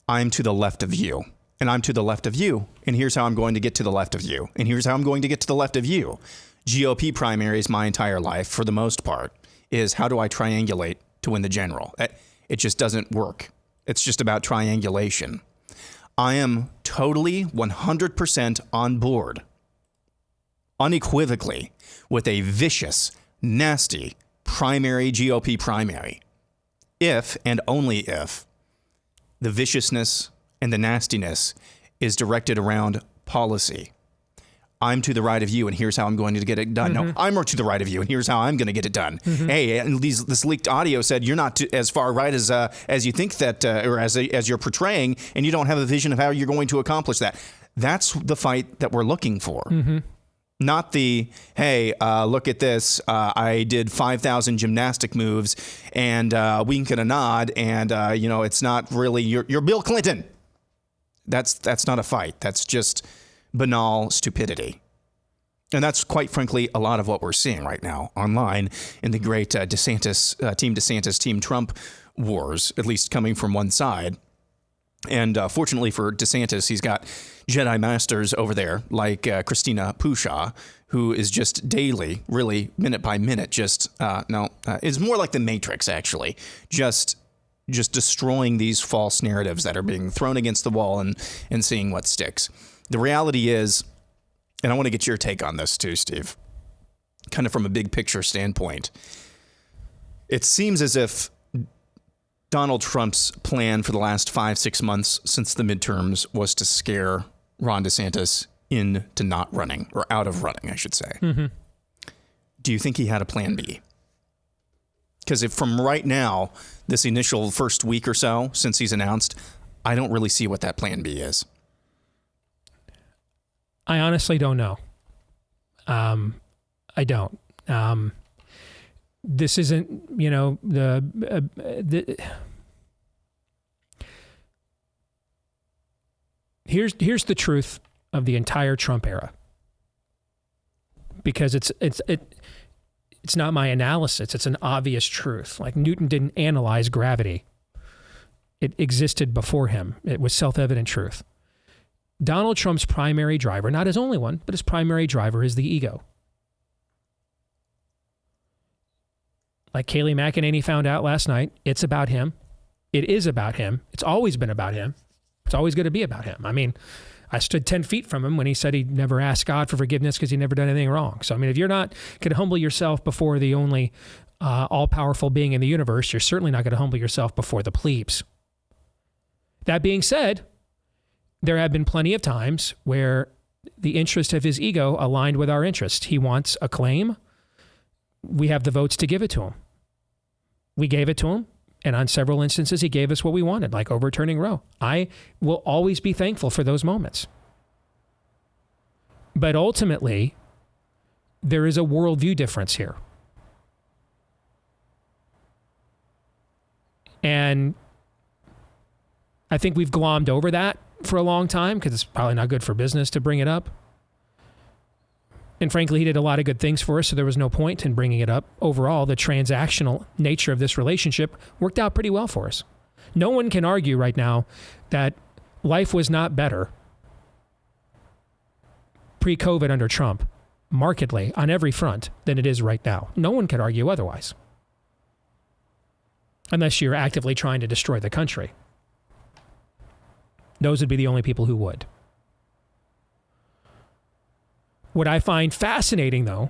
I'm to the left of you. And I'm to the left of you. And here's how I'm going to get to the left of you. And here's how I'm going to get to the left of you. GOP primaries my entire life, for the most part, is how do I triangulate to win the general? It just doesn't work. It's just about triangulation. I am totally 100% on board, unequivocally, with a vicious, nasty primary GOP primary. If and only if the viciousness and the nastiness is directed around policy. I'm to the right of you, and here's how I'm going to get it done. Mm-hmm. No, I'm to the right of you, and here's how I'm going to get it done. Mm-hmm. Hey, and this leaked audio said you're not as far right as you think that, or as you're portraying, and you don't have a vision of how you're going to accomplish that. That's the fight that we're looking for. Mm-hmm. Not the, hey, look at this. I did 5,000 gymnastic moves and wink and a nod, and it's not really you're Bill Clinton. That's not a fight. That's just banal stupidity. And that's quite frankly a lot of what we're seeing right now online in the great Team DeSantis, Team Trump wars, at least coming from one side. And fortunately for DeSantis, he's got Jedi Masters over there like Christina Pushaw, who is just daily, really minute by minute, is more like the Matrix, actually, just destroying these false narratives that are being thrown against the wall and seeing what sticks. The reality is, and I want to get your take on this too, Steve, kind of from a big picture standpoint. It seems as if Donald Trump's plan for the last 5-6 months since the midterms was to scare Ron DeSantis into not running, or out of running, I should say. Mm-hmm. Do you think he had a plan B? Because if from right now, this initial first week or so since he's announced, I don't really see what that plan B is. I honestly don't know. I don't. This isn't, here's the truth of the entire Trump era, because it's not my analysis. It's an obvious truth. Like Newton didn't analyze gravity. It existed before him. It was self-evident truth. Donald Trump's primary driver, not his only one, but his primary driver is the ego. Like Kayleigh McEnany found out last night, it's about him. It is about him. It's always been about him. It's always going to be about him. I mean, I stood 10 feet from him when he said he'd never asked God for forgiveness because he'd never done anything wrong. So, I mean, if you're not going to humble yourself before the only all-powerful being in the universe, you're certainly not going to humble yourself before the plebes. That being said, there have been plenty of times where the interest of his ego aligned with our interest. He wants acclaim. We have the votes to give it to him. We gave it to him. And on several instances, he gave us what we wanted, like overturning Roe. I will always be thankful for those moments. But ultimately, there is a worldview difference here. And I think we've glommed over that for a long time because it's probably not good for business to bring it up. And frankly, he did a lot of good things for us, so there was no point in bringing it up. Overall, the transactional nature of this relationship worked out pretty well for us. No one can argue right now that life was not better pre-COVID under Trump, markedly, on every front, than it is right now. No one could argue otherwise. Unless you're actively trying to destroy the country. Those would be the only people who would. What I find fascinating, though,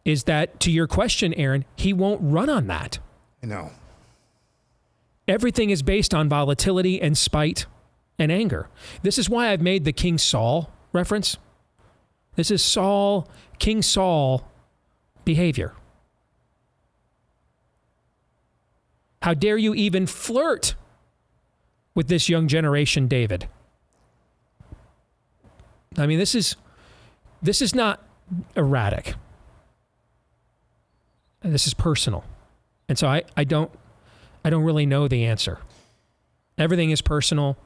is that, to your question, Aaron, he won't run on that. I know. Everything is based on volatility and spite and anger. This is why I've made the King Saul reference. This is King Saul behavior. How dare you even flirt with this young generation, David? I mean, this is not erratic. This is personal. And so I don't really know the answer. Everything is personal.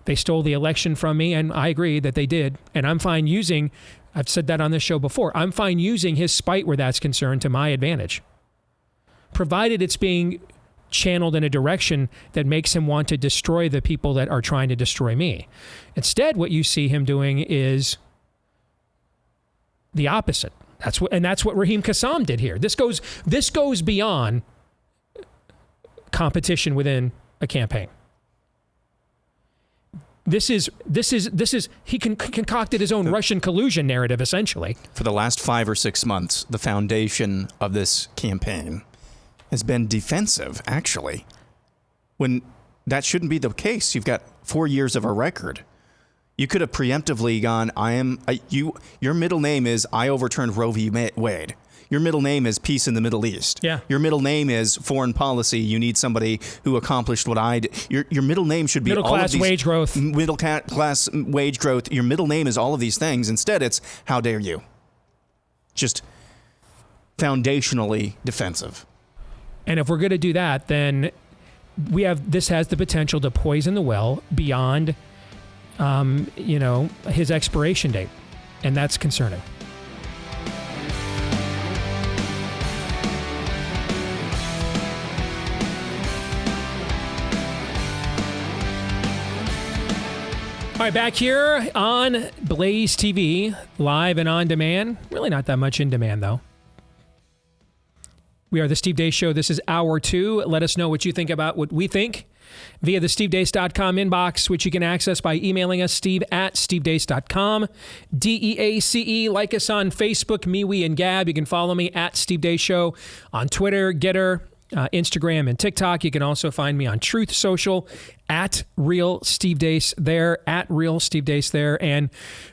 They stole the election from me, and I agree that they did. And I'm fine using, I've said that on this show before, I'm fine using his spite where that's concerned to my advantage. Provided it's being channeled in a direction that makes him want to destroy the people that are trying to destroy me. Instead, what you see him doing is the opposite. That's what Raheem Kassam did here. This goes beyond competition within a campaign. He concocted his own Russian collusion narrative, essentially. For the last 5 or 6 months, the foundation of this campaign has been defensive, actually, when that shouldn't be the case. You've got 4 years of a record. You could have preemptively gone, your middle name is, I overturned Roe v. Wade. Your middle name is peace in the Middle East. Yeah. Your middle name is foreign policy. You need somebody who accomplished what I did. Your middle name should be all of these. Wage growth. Middle class wage growth. Your middle name is all of these things. Instead, it's how dare you. Just foundationally defensive. And if we're going to do that, then this has the potential to poison the well beyond, his expiration date. And that's concerning. All right, back here on Blaze TV, live and on demand. Really not that much in demand, though. We are the Steve Deace Show. This is hour 2. Let us know what you think about what we think via the stevedeace.com inbox, which you can access by emailing us, steve@stevedeace.com. DEACE. Like us on Facebook, MeWe, and Gab. You can follow me at Steve Deace Show on Twitter, Getter, Instagram, and TikTok. You can also find me on Truth Social at Real Steve Deace there, at Real Steve Deace there. And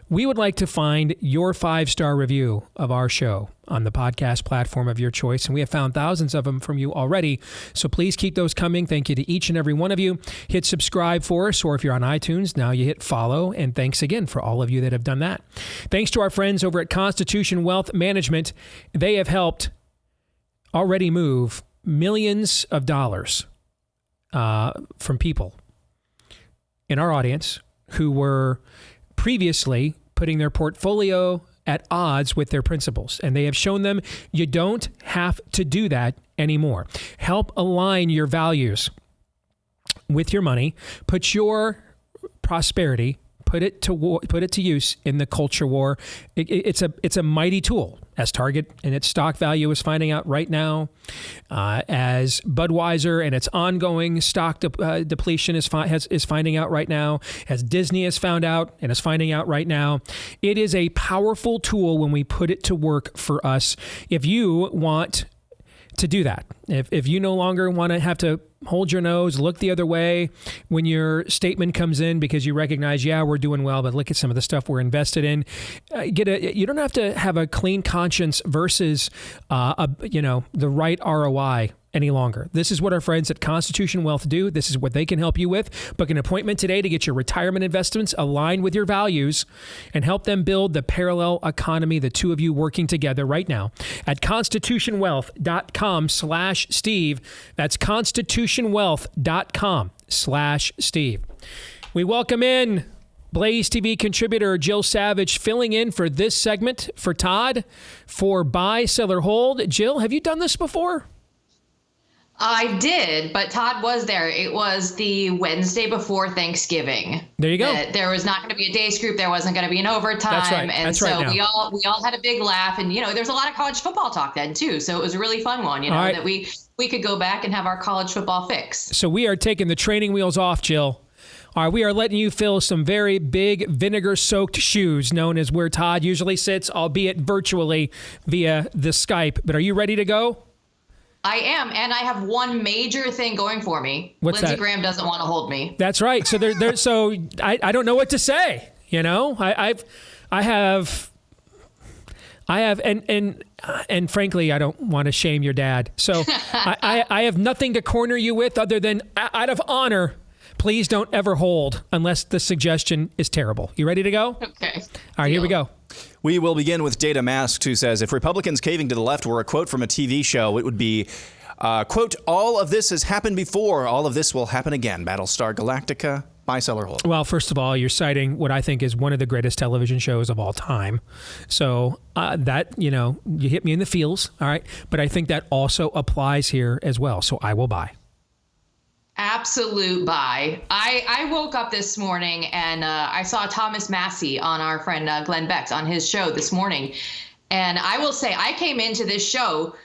we would like to find your 5-star review of our show on the podcast platform of your choice. And we have found thousands of them from you already. So please keep those coming. Thank you to each and every one of you. Hit subscribe for us, or if you're on iTunes, now you hit follow. And thanks again for all of you that have done that. Thanks to our friends over at Constitution Wealth Management. They have helped already move millions of dollars from people in our audience who were previously putting their portfolio at odds with their principles. And they have shown them you don't have to do that anymore. Help align your values with your money. Put your prosperity, put it to use in the culture war. It's a mighty tool. as Target and its stock value is finding out right now, as Budweiser and its ongoing stock depletion is finding out right now, as Disney has found out and is finding out right now. It is a powerful tool when we put it to work for us. If you want to do that, if you no longer want to have to hold your nose, look the other way when your statement comes in because you recognize, yeah, we're doing well, but look at some of the stuff we're invested in. You don't have to have a clean conscience versus the right ROI any longer. This is what our friends at Constitution Wealth do. This is what they can help you with. Book an appointment today to get your retirement investments aligned with your values and help them build the parallel economy, the two of you working together right now at constitutionwealth.com/Steve. That's constitutionwealth.com/Steve. We welcome in BlazeTV contributor Jill Savage filling in for this segment for Todd for Buy, Sell, or Hold. Jill, have you done this before? I did, but Todd was there. It was the Wednesday before Thanksgiving. There you go. There was not going to be a day scoop. There wasn't going to be an overtime. That's right. And That's so right we all had a big laugh. And, there's a lot of college football talk then, too. So it was a really fun one, right, that we could go back and have our college football fix. So we are taking the training wheels off, Jill. All right, we are letting you fill some very big vinegar-soaked shoes, known as where Todd usually sits, albeit virtually via the Skype. But are you ready to go? I am, and I have one major thing going for me. What's Lindsey that? Graham doesn't want to hold me. That's right. So so I don't know what to say. I have, and frankly, I don't want to shame your dad. So I have nothing to corner you with other than out of honor. Please don't ever hold unless the suggestion is terrible. You ready to go? Okay. All right, here we go. We will begin with Data Masked, who says, if Republicans caving to the left were a quote from a TV show, it would be, quote, all of this has happened before. All of this will happen again. Battlestar Galactica, Buy, Sell, or Hold. Well, first of all, you're citing what I think is one of the greatest television shows of all time. So you hit me in the feels. All right. But I think that also applies here as well. So I will buy. Absolute buy. I woke up this morning and I saw Thomas Massey on our friend Glenn Beck's on his show this morning. And I will say I came into this show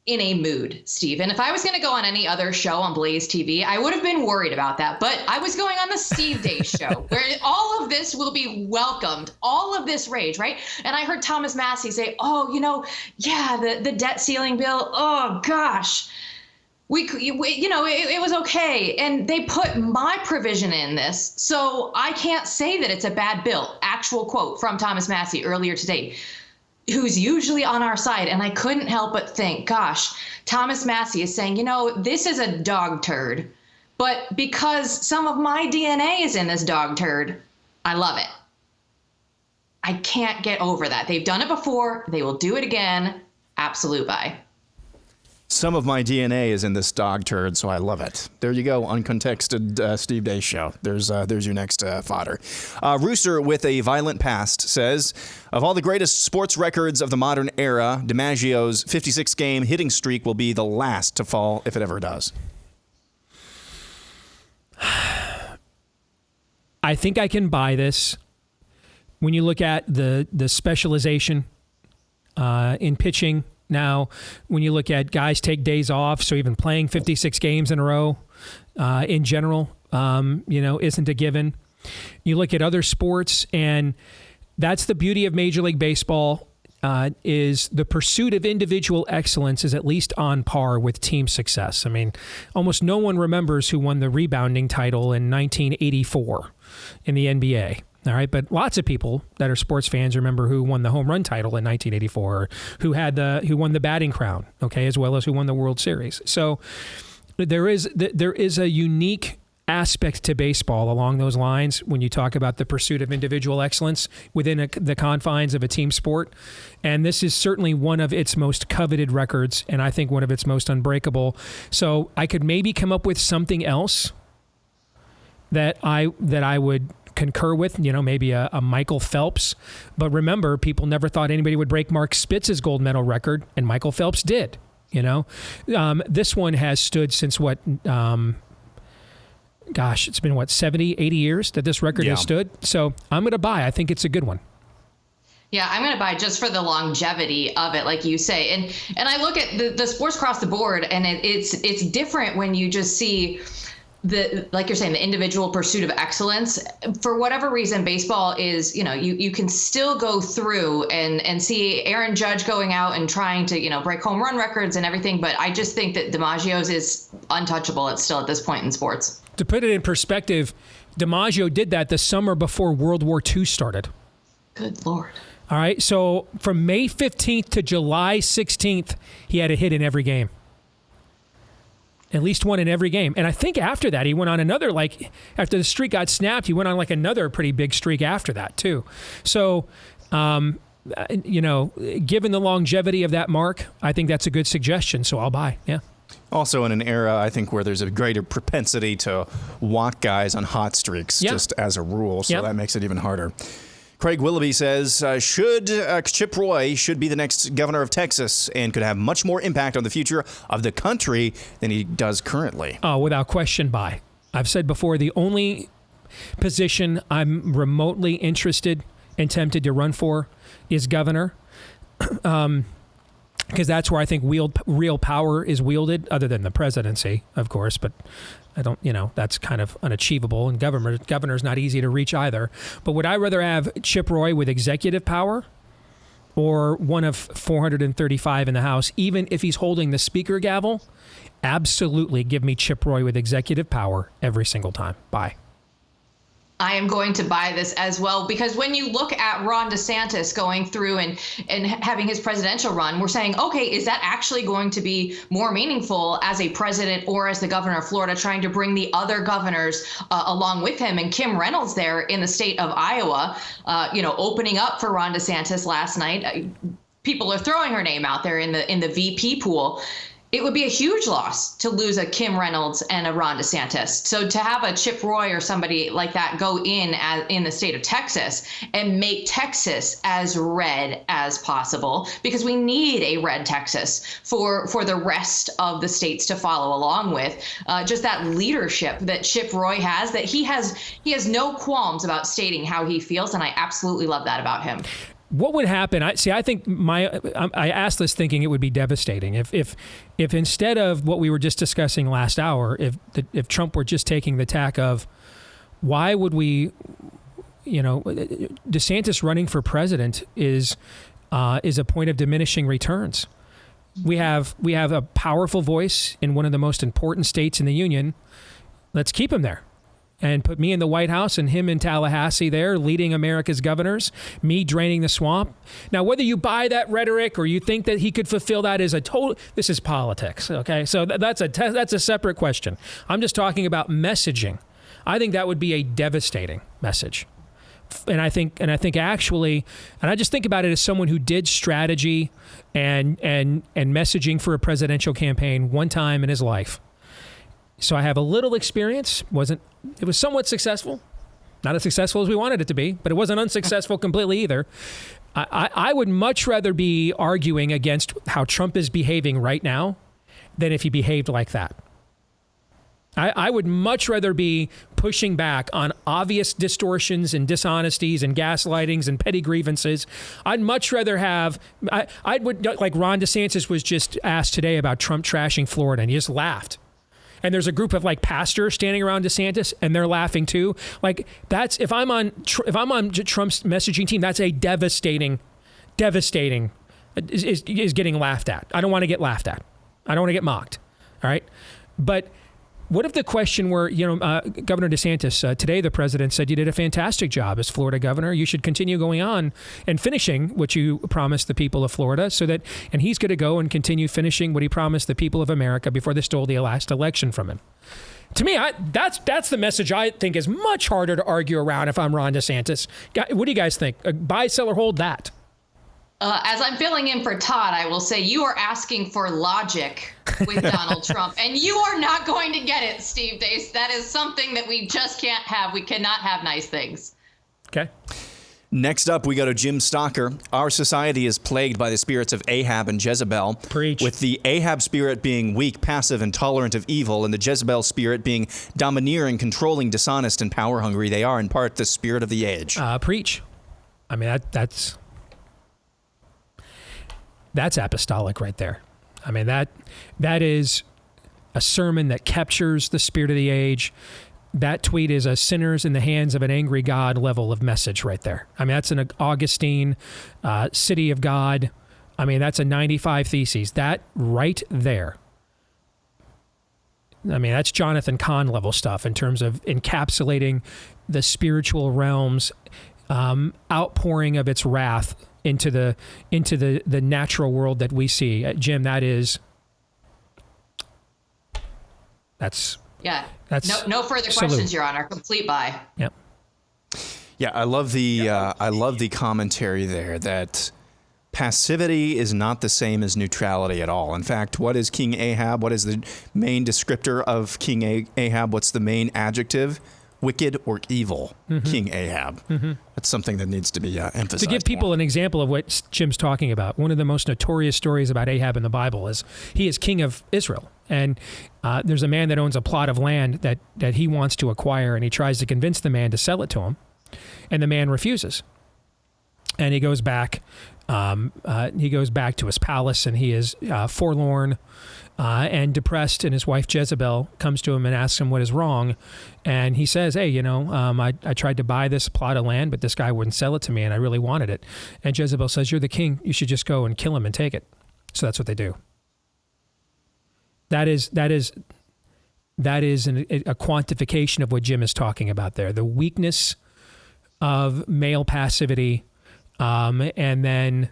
in a mood, Steve. And if I was going to go on any other show on Blaze TV, I would have been worried about that. But I was going on the Steve Deace Show where all of this will be welcomed, all of this rage, right? And I heard Thomas Massey say, the debt ceiling bill. Oh, gosh. It was okay. And they put my provision in this. So I can't say that it's a bad bill. Actual quote from Thomas Massey earlier today, who's usually on our side. And I couldn't help but think, gosh, Thomas Massey is saying, this is a dog turd. But because some of my DNA is in this dog turd, I love it. I can't get over that. They've done it before. They will do it again. Absolute buy. Some of my DNA is in this dog turd, so I love it. There you go, uncontexted Steve Deace Show. There's your next fodder. Rooster with a violent past says, of all the greatest sports records of the modern era, DiMaggio's 56-game hitting streak will be the last to fall if it ever does. I think I can buy this. When you look at the specialization in pitching, now, when you look at guys take days off, so even playing 56 games in a row in general, isn't a given. You look at other sports, and that's the beauty of Major League Baseball, is the pursuit of individual excellence is at least on par with team success. I mean, almost no one remembers who won the rebounding title in 1984 in the NBA. All right, but lots of people that are sports fans remember who won the home run title in 1984, or who won the batting crown, okay, as well as who won the World Series. So there is a unique aspect to baseball along those lines when you talk about the pursuit of individual excellence within the confines of a team sport. And this is certainly one of its most coveted records, and I think one of its most unbreakable. So I could maybe come up with something else that I would concur with, maybe a Michael Phelps. But remember, people never thought anybody would break Mark Spitz's gold medal record, and Michael Phelps did. This one has stood since what? It's been 70, 80 years that this record has stood. So I'm going to buy. I think it's a good one. Yeah, I'm going to buy just for the longevity of it, like you say. And I look at the sports across the board, and it's different when you just see like you're saying, the individual pursuit of excellence. For whatever reason, baseball is, you can still go through and see Aaron Judge going out and trying to, break home run records and everything. But I just think that DiMaggio's is untouchable. It's still at this point in sports. To put it in perspective, DiMaggio did that the summer before World War II started. Good Lord. All right. So from May 15th to July 16th, he had a hit in every game. At least one in every game. And I think after that, he went on another, after the streak got snapped, he went on another pretty big streak after that, too. So, given the longevity of that mark, I think that's a good suggestion. So I'll buy. Yeah. Also in an era, I think, where there's a greater propensity to walk guys on hot streaks, just as a rule. So that makes it even harder. Craig Willoughby says, Chip Roy should be the next governor of Texas and could have much more impact on the future of the country than he does currently. Oh, without question, buy. I've said before, the only position I'm remotely interested and tempted to run for is governor. Because that's where I think real power is wielded, other than the presidency, of course. But I don't, that's kind of unachievable. And governor's not easy to reach either. But would I rather have Chip Roy with executive power or one of 435 in the House, even if he's holding the speaker gavel? Absolutely give me Chip Roy with executive power every single time. Bye. I am going to buy this as well, because when you look at Ron DeSantis going through and having his presidential run, we're saying, okay, is that actually going to be more meaningful as a president or as the governor of Florida, trying to bring the other governors along with him? And Kim Reynolds there in the state of Iowa, opening up for Ron DeSantis last night. People are throwing her name out there in the VP pool. It would be a huge loss to lose a Kim Reynolds and a Ron DeSantis. So to have a Chip Roy or somebody like that go in the state of Texas and make Texas as red as possible, because we need a red Texas for the rest of the states to follow along with. Just that leadership that Chip Roy has, that he has no qualms about stating how he feels, and I absolutely love that about him. What would happen? I think I asked this thinking it would be devastating if instead of what we were just discussing last hour, if Trump were just taking the tack of, why would we, DeSantis running for president is a point of diminishing returns. We have a powerful voice in one of the most important states in the union. Let's keep him there. And put me in the White House and him in Tallahassee there, leading America's governors, me draining the swamp. Now, whether you buy that rhetoric or you think that he could fulfill that is this is politics, okay? So that's a separate question. I'm just talking about messaging. I think that would be a devastating message. And I think actually, and I just think about it as someone who did strategy and messaging for a presidential campaign one time in his life. So I have a little experience. It was somewhat successful. Not as successful as we wanted it to be, but it wasn't unsuccessful completely either. I would much rather be arguing against how Trump is behaving right now than if he behaved like that. I would much rather be pushing back on obvious distortions and dishonesties and gaslightings and petty grievances. I'd much rather have, like Ron DeSantis was just asked today about Trump trashing Florida, and he just laughed. And there's a group of pastors standing around DeSantis, and they're laughing too. That's if I'm on Trump's messaging team, that's a devastating is getting laughed at. I don't want to get laughed at. I don't want to get mocked. All right, but what if the question were, Governor DeSantis, today the president said you did a fantastic job as Florida governor. You should continue going on and finishing what you promised the people of Florida, and he's going to go and continue finishing what he promised the people of America before they stole the last election from him. To me, that's the message I think is much harder to argue around if I'm Ron DeSantis. What do you guys think? Buy, sell, or hold that? As I'm filling in for Todd, I will say you are asking for logic with Donald Trump, and you are not going to get it, Steve Deace. That is something that we just can't have. We cannot have nice things. Okay. Next up, we go to Jim Stocker. Our society is plagued by the spirits of Ahab and Jezebel. Preach. With the Ahab spirit being weak, passive, and tolerant of evil, and the Jezebel spirit being domineering, controlling, dishonest, and power-hungry. They are, in part, the spirit of the age. Preach. I mean, that's That's apostolic right there. I mean, that is a sermon that captures the spirit of the age. That tweet is a sinners in the hands of an angry God level of message right there. I mean, that's an Augustine, City of God. I mean, that's a 95 Theses. That right there. I mean, that's Jonathan Cahn level stuff in terms of encapsulating the spiritual realms, outpouring of its wrath into the natural world that we see. Jim, that's no further questions, Your Honor. Complete buy. Yep. Yeah, I love the commentary there that passivity is not the same as neutrality at all. In fact, what is King Ahab? What is the main descriptor of King Ahab? What's the main adjective? Wicked or evil, King Ahab. That's something that needs to be emphasized. To give people an example of what Jim's talking about, one of the most notorious stories about Ahab in the Bible is he is king of Israel. And there's a man that owns a plot of land that he wants to acquire, and he tries to convince the man to sell it to him. And the man refuses. And he goes back. He goes back to his palace, and he is forlorn and depressed. And his wife Jezebel comes to him and asks him what is wrong. And he says, "Hey, I tried to buy this plot of land, but this guy wouldn't sell it to me, and I really wanted it." And Jezebel says, "You're the king. You should just go and kill him and take it." So that's what they do. That is a quantification of what Jim is talking about there. The weakness of male passivity, and then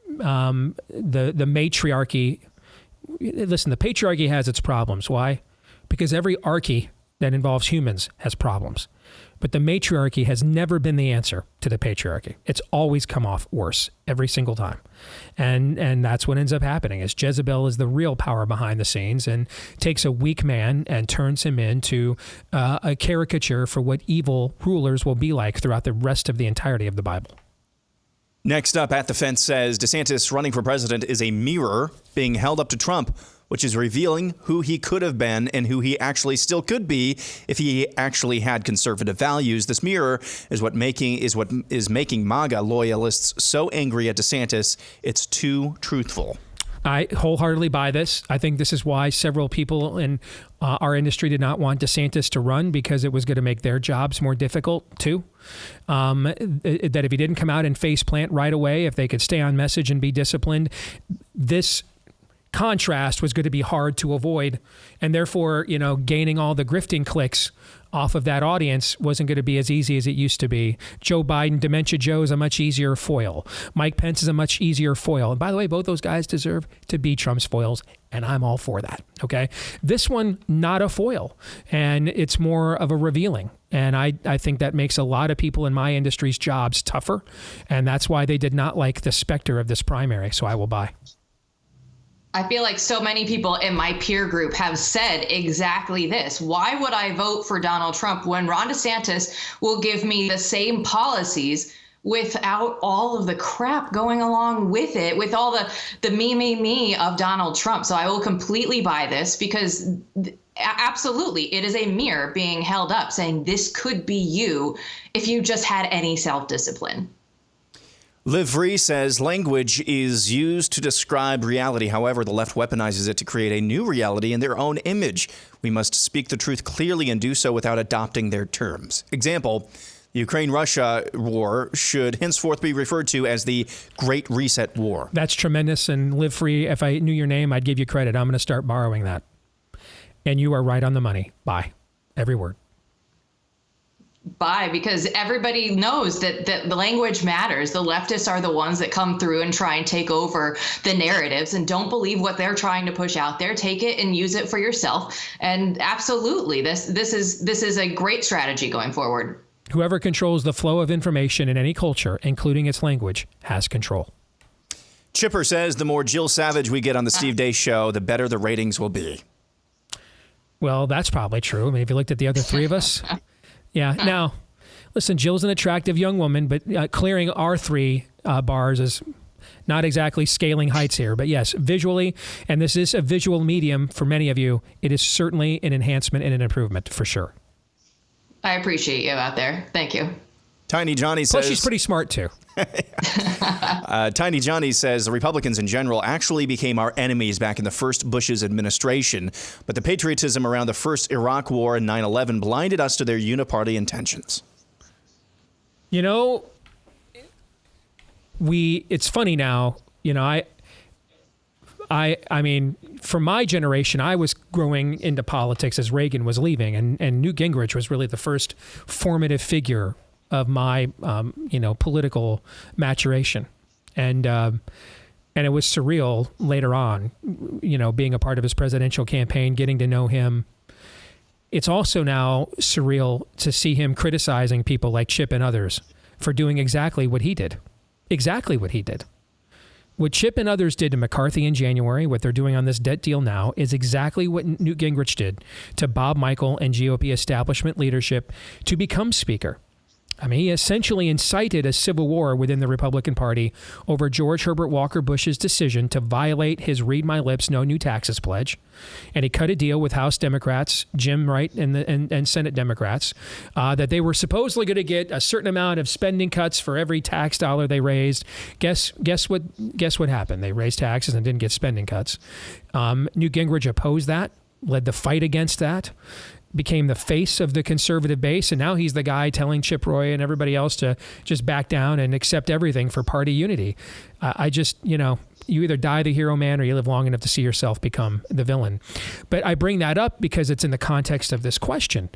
the matriarchy. Listen, the patriarchy has its problems. Why? Because every archy that involves humans has problems. But the matriarchy has never been the answer to the patriarchy. It's always come off worse every single time. And that's what ends up happening is Jezebel is the real power behind the scenes and takes a weak man and turns him into a caricature for what evil rulers will be like throughout the rest of the entirety of the Bible. Next up, At the Fence says DeSantis running for president is a mirror being held up to Trump, which is revealing who he could have been and who he actually still could be if he actually had conservative values. This mirror is what is making MAGA loyalists so angry at DeSantis. It's too truthful. I wholeheartedly buy this. I think this is why several people in our industry did not want DeSantis to run, because it was going to make their jobs more difficult too. That if he didn't come out and face plant right away, if they could stay on message and be disciplined, this contrast was going to be hard to avoid. And therefore, gaining all the grifting clicks off of that audience wasn't going to be as easy as it used to be. Joe Biden, Dementia Joe, is a much easier foil. Mike Pence is a much easier foil. And by the way, both those guys deserve to be Trump's foils, and I'm all for that, okay? This one, not a foil, and it's more of a revealing. And I think that makes a lot of people in my industry's jobs tougher, and that's why they did not like the specter of this primary, so I will buy. I feel like so many people in my peer group have said exactly this. Why would I vote for Donald Trump when Ron DeSantis will give me the same policies without all of the crap going along with it, with all the me of Donald Trump? So I will completely buy this, because absolutely it is a mirror being held up saying this could be you if you just had any self-discipline. Live Free says language is used to describe reality. However, the left weaponizes it to create a new reality in their own image. We must speak the truth clearly and do so without adopting their terms. Example, the Ukraine-Russia war should henceforth be referred to as the Great Reset War. That's tremendous. And Live Free, if I knew your name, I'd give you credit. I'm going to start borrowing that. And you are right on the money. Bye. Every word. Bye, because everybody knows that the language matters. The leftists are the ones that come through and try and take over the narratives and don't believe what they're trying to push out there. Take it and use it for yourself. And absolutely, this is a great strategy going forward. Whoever controls the flow of information in any culture, including its language, has control. Chipper says the more Jill Savage we get on the Steve Deace Show, the better the ratings will be. Well, that's probably true. I mean, if you looked at the other three of us. Yeah. Now, listen, Jill's an attractive young woman, but clearing our three bars is not exactly scaling heights here. But yes, visually, and this is a visual medium for many of you, it is certainly an enhancement and an improvement for sure. I appreciate you out there. Thank you. Tiny Johnny says... Plus, she's pretty smart, too. Tiny Johnny says the Republicans in general actually became our enemies back in the first Bush's administration, but the patriotism around the first Iraq War and 9/11 blinded us to their uniparty intentions. You know, it's funny now, you know, I mean, for my generation, I was growing into politics as Reagan was leaving, and Newt Gingrich was really the first formative figure of my, political maturation. And it was surreal later on, you know, being a part of his presidential campaign, getting to know him. It's also now surreal to see him criticizing people like Chip and others for doing exactly what he did. Exactly what he did. What Chip and others did to McCarthy in January, what they're doing on this debt deal now, is exactly what Newt Gingrich did to Bob Michel and GOP establishment leadership to become Speaker. I mean, he essentially incited a civil war within the Republican Party over George Herbert Walker Bush's decision to violate his read my lips, no new taxes pledge. And he cut a deal with House Democrats, Jim Wright and Senate Democrats, that they were supposedly going to get a certain amount of spending cuts for every tax dollar they raised. Guess what happened? They raised taxes and didn't get spending cuts. Newt Gingrich opposed that, led the fight against that, became the face of the conservative base, and now he's the guy telling Chip Roy and everybody else to just back down and accept everything for party unity. I just, you know, you either die the hero man or you live long enough to see yourself become the villain. But I bring that up because it's in the context of this question,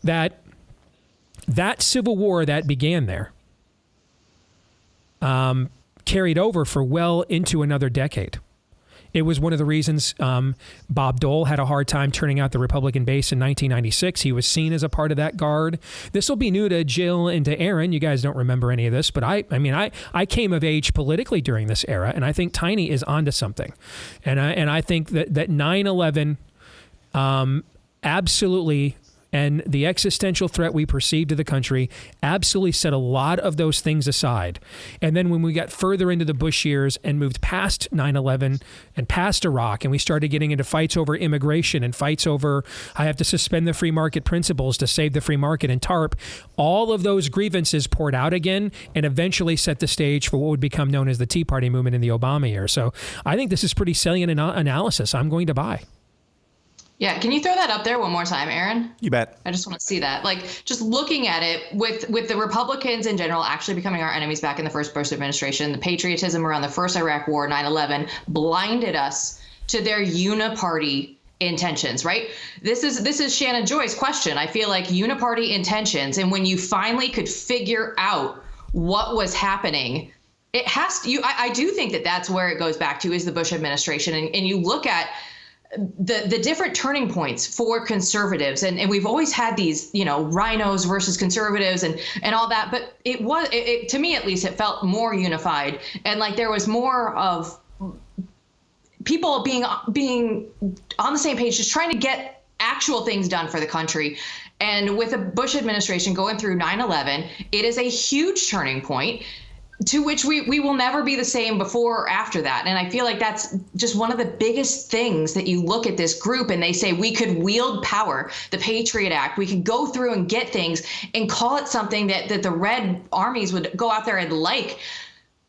that civil war that began there carried over for well into another decade. It was one of the reasons Bob Dole had a hard time turning out the Republican base in 1996. He was seen as a part of that guard. This will be new to Jill and to Aaron. You guys don't remember any of this, but I came of age politically during this era, and I think Tiny is onto something. And I think that 9/11 absolutely, and the existential threat we perceived to the country absolutely set a lot of those things aside. And then when we got further into the Bush years and moved past 9/11 and past Iraq, and we started getting into fights over immigration and fights over, I have to suspend the free market principles to save the free market and TARP, all of those grievances poured out again and eventually set the stage for what would become known as the Tea Party movement in the Obama years. So I think this is pretty salient analysis. I'm going to buy. Yeah, can you throw that up there one more time, Aaron? You bet. I just want to see that. Like, just looking at it with the Republicans in general actually becoming our enemies back in the first Bush administration, the patriotism around the first Iraq War, 9/11, blinded us to their uniparty intentions, right? This is Shannon Joy's question. I feel like uniparty intentions, and when you finally could figure out what was happening, it has to, I do think that that's where it goes back to, is the Bush administration. And you look at the different turning points for conservatives, and we've always had these, you know, rhinos versus conservatives and all that, but it to me at least, it felt more unified, and like there was more of people being on the same page, just trying to get actual things done for the country. And with the Bush administration going through 9/11, it is a huge turning point to which we will never be the same before or after that. And I feel like that's just one of the biggest things that you look at this group and they say we could wield power, the Patriot Act, we could go through and get things and call it something that the red armies would go out there and like,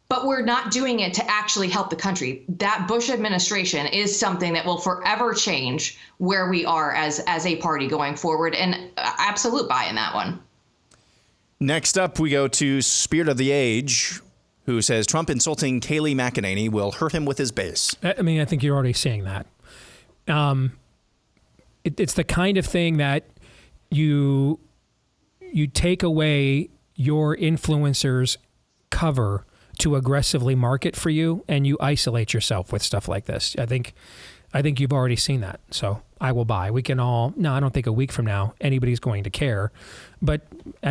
but we're not doing it to actually help the country. That Bush administration is something that will forever change where we are as a party going forward, and absolute buy in that one. Next up, we go to Spirit of the Age, who says Trump insulting Kayleigh McEnany will hurt him with his base. I mean, I think you're already saying that. It's the kind of thing that you take away your influencer's cover to aggressively market for you, and you isolate yourself with stuff like this. I think you've already seen that. So I will buy. We can all, no, I don't think a week from now anybody's going to care. But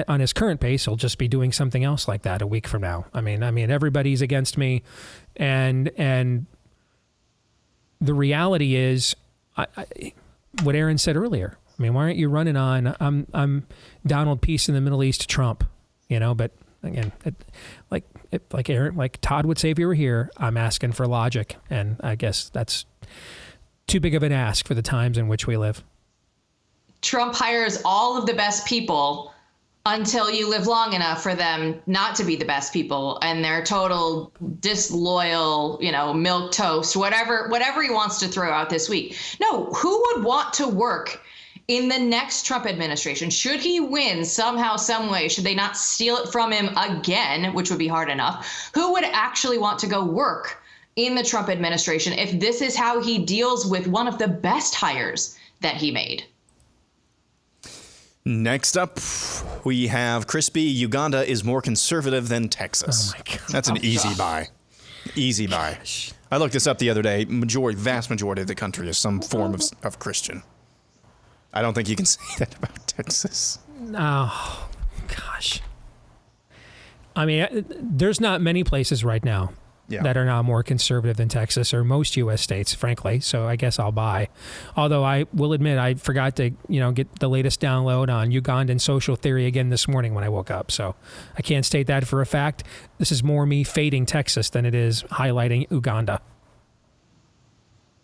on his current pace, he'll just be doing something else like that a week from now. I mean, everybody's against me. And the reality is what Aaron said earlier. I mean, why aren't you running on, I'm Donald Peace in the Middle East Trump, you know, but again, like Aaron, like Todd would say if you were here, I'm asking for logic. And I guess that's too big of an ask for the times in which we live. Trump hires all of the best people until you live long enough for them not to be the best people and they're total disloyal, milquetoast, whatever he wants to throw out this week. No, who would want to work in the next Trump administration? Should he win somehow, some way, should they not steal it from him again, which would be hard enough, who would actually want to go work in the Trump administration if this is how he deals with one of the best hires that he made? Next up, we have Crispy. Uganda is more conservative than Texas. Oh, my God. That's an easy buy. Easy buy. I looked this up the other day. Vast majority of the country is some form of Christian. I don't think you can say that about Texas. Oh, gosh. I mean, there's not many places right now that are now more conservative than Texas or most U.S. states, frankly. So I guess I'll buy. Although I will admit I forgot to, get the latest download on Ugandan social theory again this morning when I woke up. So I can't state that for a fact. This is more me fading Texas than it is highlighting Uganda.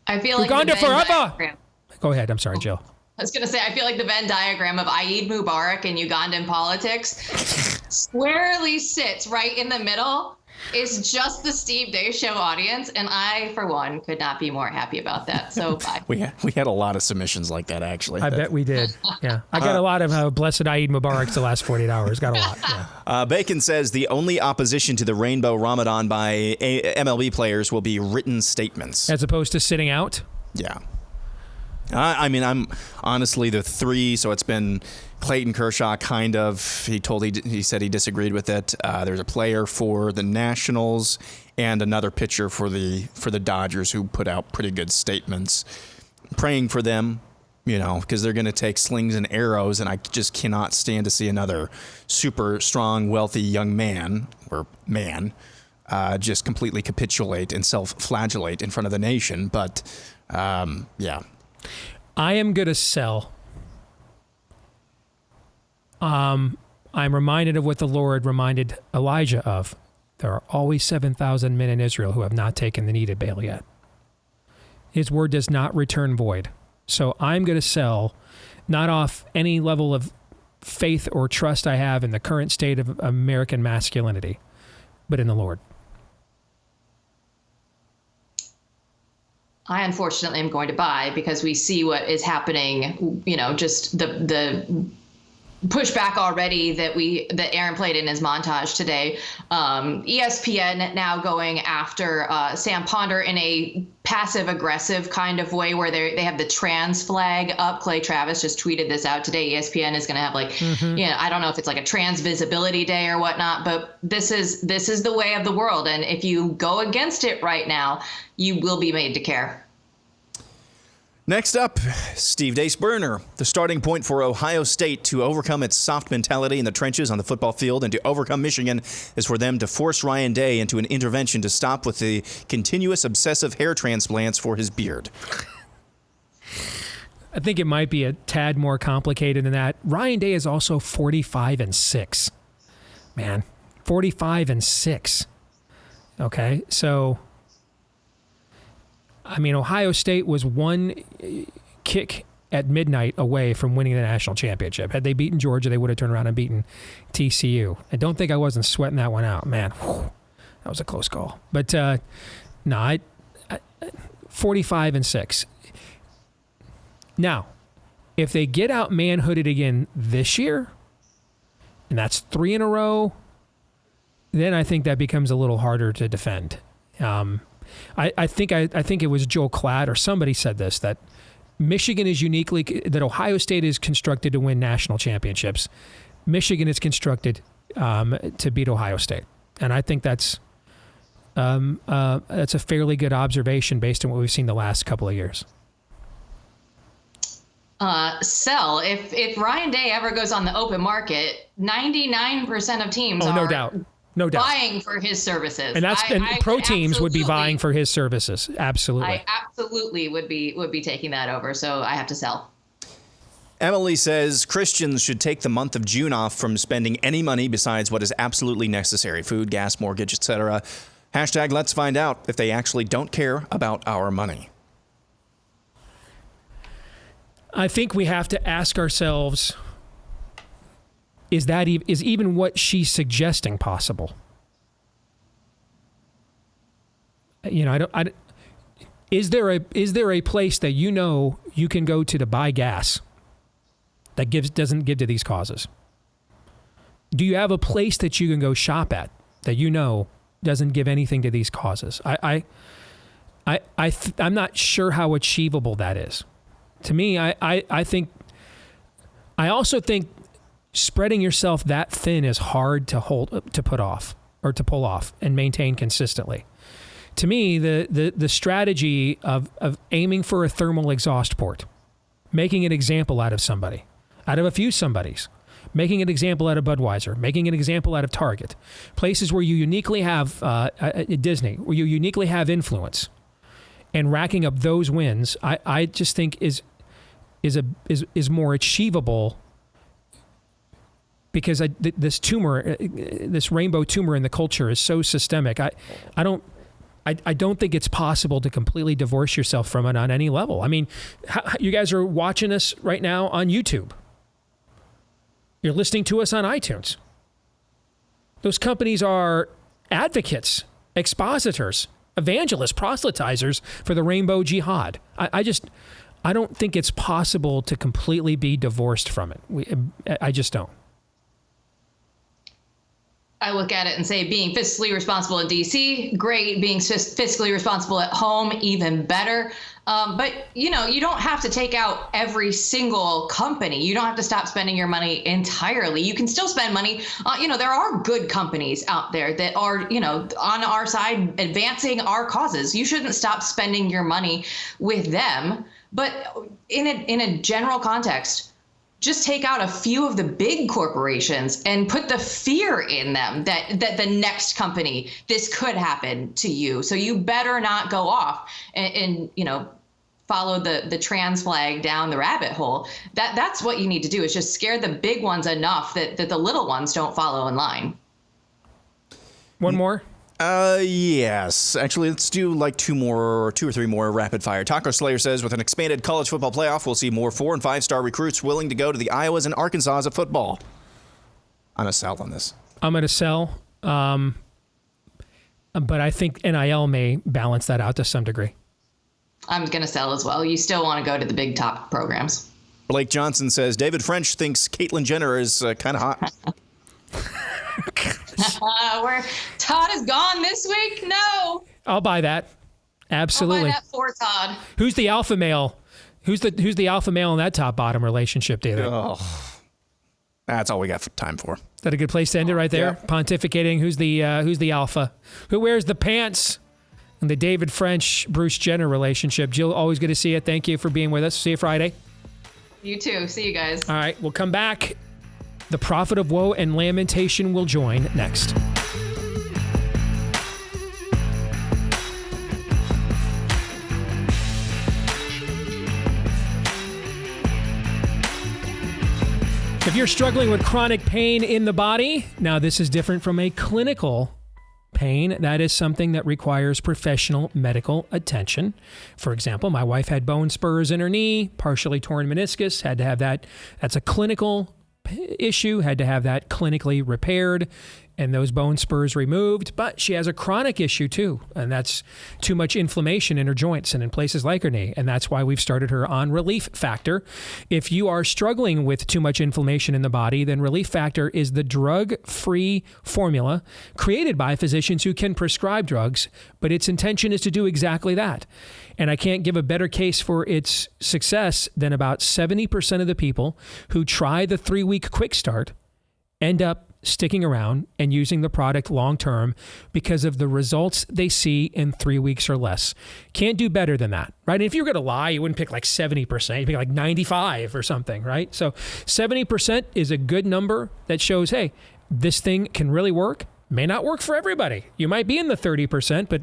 I feel like Uganda forever. Diagram. Go ahead. I'm sorry, Jill. I was going to say, I feel like the Venn diagram of Eid Mubarak and Ugandan politics squarely sits right in the middle. Is just the Steve Deace Show audience, and I, for one, could not be more happy about that. So bye. We had a lot of submissions like that, actually. I bet we did. Yeah, I got a lot of blessed Eid Mubarak the last 48 hours. Got a lot. Yeah. Bacon says the only opposition to the Rainbow Ramadan by MLB players will be written statements, as opposed to sitting out. Yeah. I'm honestly the three, so it's been Clayton Kershaw, kind of. He said he disagreed with it. There's a player for the Nationals and another pitcher for the Dodgers who put out pretty good statements, praying for them, because they're going to take slings and arrows, and I just cannot stand to see another super strong, wealthy young man just completely capitulate and self-flagellate in front of the nation. But yeah. I am going to sell. I'm reminded of what the Lord reminded Elijah of. There are always 7,000 men in Israel who have not taken the knee to Baal yet. His word does not return void. So I'm going to sell, not off any level of faith or trust I have in the current state of American masculinity, but in the Lord. I unfortunately am going to buy because we see what is happening, just the pushback already that Aaron played in his montage today. ESPN now going after Sam Ponder in a passive aggressive kind of way where they have the trans flag up. Clay Travis just tweeted this out today. ESPN is going to have I don't know if it's like a trans visibility day or whatnot, but this is the way of the world. And if you go against it right now, you will be made to care. Next up, Steve Deace Burner. The starting point for Ohio State to overcome its soft mentality in the trenches on the football field and to overcome Michigan is for them to force Ryan Day into an intervention to stop with the continuous obsessive hair transplants for his beard. I think it might be a tad more complicated than that. Ryan Day is also 45-6. Man, 45-6. Okay, so Ohio State was one kick at midnight away from winning the national championship. Had they beaten Georgia, they would have turned around and beaten TCU. I don't think I wasn't sweating that one out. Man, that was a close call. But 45-6. Now, if they get out manhooded again this year, and that's 3 in a row, then I think that becomes a little harder to defend. I think it was Joel Klatt or somebody said this, that Michigan is that Ohio State is constructed to win national championships. Michigan is constructed to beat Ohio State. And I think that's a fairly good observation based on what we've seen the last couple of years. Sell. If Ryan Day ever goes on the open market, 99% of teams no doubt. Buying for his services. And pro teams would be buying for his services. Absolutely. I absolutely would be taking that over. So I have to sell. Emily says Christians should take the month of June off from spending any money besides what is absolutely necessary. Food, gas, mortgage, etc. # let's find out if they actually don't care about our money. I think we have to ask ourselves is even what she's suggesting possible? You know, is there a place that you can go to buy gas that doesn't give to these causes? Do you have a place that you can go shop at that doesn't give anything to these causes? I'm not sure how achievable that is. To me, I also think spreading yourself that thin is hard to pull off and maintain consistently. To me, the strategy of aiming for a thermal exhaust port, making an example out of somebody, out of a few somebodies, making an example out of Budweiser, making an example out of Target, places where you uniquely have Disney, where you uniquely have influence, and racking up those wins, I just think is more achievable, because this rainbow tumor in the culture is so systemic. I don't think it's possible to completely divorce yourself from it on any level. I mean, you guys are watching us right now on YouTube. You're listening to us on iTunes. Those companies are advocates, expositors, evangelists, proselytizers for the rainbow jihad. I don't think it's possible to completely be divorced from it. I just don't. I look at it and say being fiscally responsible in DC, great. Being fiscally responsible at home, even better. But, you don't have to take out every single company. You don't have to stop spending your money entirely. You can still spend money. There are good companies out there that are, on our side, advancing our causes. You shouldn't stop spending your money with them. But in a general context, just take out a few of the big corporations and put the fear in them that the next company, this could happen to you. So you better not go off and follow the trans flag down the rabbit hole. That's what you need to do, is just scare the big ones enough that the little ones don't follow in line. One more? Yes. Actually, let's do like two or three more rapid fire. Taco Slayer says, with an expanded college football playoff, we'll see more 4- and 5-star recruits willing to go to the Iowas and Arkansas of football. I'm going to sell on this. I'm going to sell. But I think NIL may balance that out to some degree. I'm going to sell as well. You still want to go to the big top programs. Blake Johnson says, David French thinks Caitlyn Jenner is kind of hot. Where Todd is gone this week? No. I'll buy that. Absolutely. I'll buy that for Todd. Who's the alpha male? Who's the alpha male in that top-bottom relationship, David? Oh, that's all we got time for. Is that a good place to end it right there? Yeah. Pontificating. Who's the alpha? Who wears the pants? And the David French Bruce Jenner relationship. Jill, always good to see you. Thank you for being with us. See you Friday. You too. See you guys. All right, we'll come back. The prophet of woe and lamentation will join next. If you're struggling with chronic pain in the body, now this is different from a clinical pain. That is something that requires professional medical attention. For example, my wife had bone spurs in her knee, partially torn meniscus, had to have that. That's a clinical issue, had to have that clinically repaired and those bone spurs removed. But she has a chronic issue too, and that's too much inflammation in her joints and in places like her knee. And that's why we've started her on Relief Factor. If you are struggling with too much inflammation in the body, then Relief Factor is the drug-free formula created by physicians who can prescribe drugs, but its intention is to do exactly that. And I can't give a better case for its success than about 70% of the people who try the 3-week quick start end up sticking around and using the product long term because of the results they see in 3 weeks or less. Can't do better than that, right? And if you were going to lie, you wouldn't pick like 70%, you'd pick like 95 or something, right? So 70% is a good number that shows, hey, this thing can really work. May not work for everybody. You might be in the 30%, but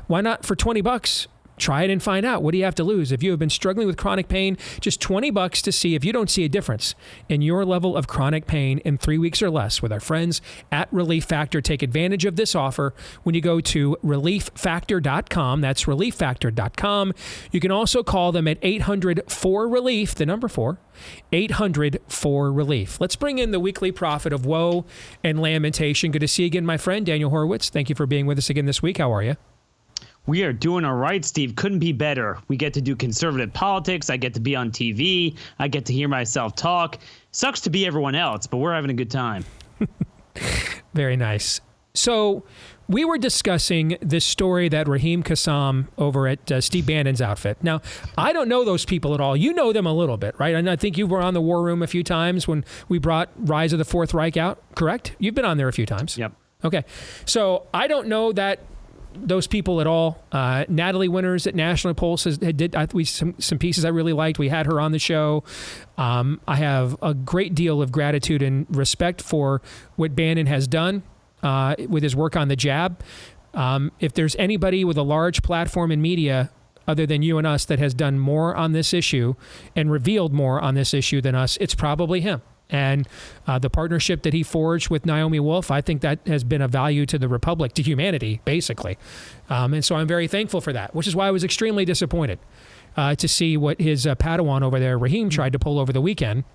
why not for $20? Try it and find out. What do you have to lose? If you have been struggling with chronic pain, just $20 to see if you don't see a difference in your level of chronic pain in 3 weeks or less with our friends at Relief Factor. Take advantage of this offer when you go to relieffactor.com. That's relieffactor.com. You can also call them at 800-4RELIEF, the number 4, 800-4RELIEF. Let's bring in the weekly prophet of woe and lamentation. Good to see you again, my friend, Daniel Horowitz. Thank you for being with us again this week. How are you? We are doing all right, Steve. Couldn't be better. We get to do conservative politics. I get to be on TV. I get to hear myself talk. Sucks to be everyone else, but we're having a good time. Very nice. So we were discussing this story that Raheem Kassam over at Steve Bannon's outfit. Now, I don't know those people at all. You know them a little bit, right? And I think you were on the War Room a few times when we brought Rise of the Fourth Reich out, correct? You've been on there a few times. Yep. Okay. So I don't know those people at all. Natalie Winters at National Pulse did some pieces I really liked. We had her on the show. I have a great deal of gratitude and respect for what Bannon has done with his work on the jab. If there's anybody with a large platform in media other than you and us that has done more on this issue and revealed more on this issue than us, it's probably him. And the partnership that he forged with Naomi Wolf, I think that has been a value to the Republic, to humanity, basically. And so I'm very thankful for that, which is why I was extremely disappointed to see what his Padawan over there, Raheem, tried to pull over the weekend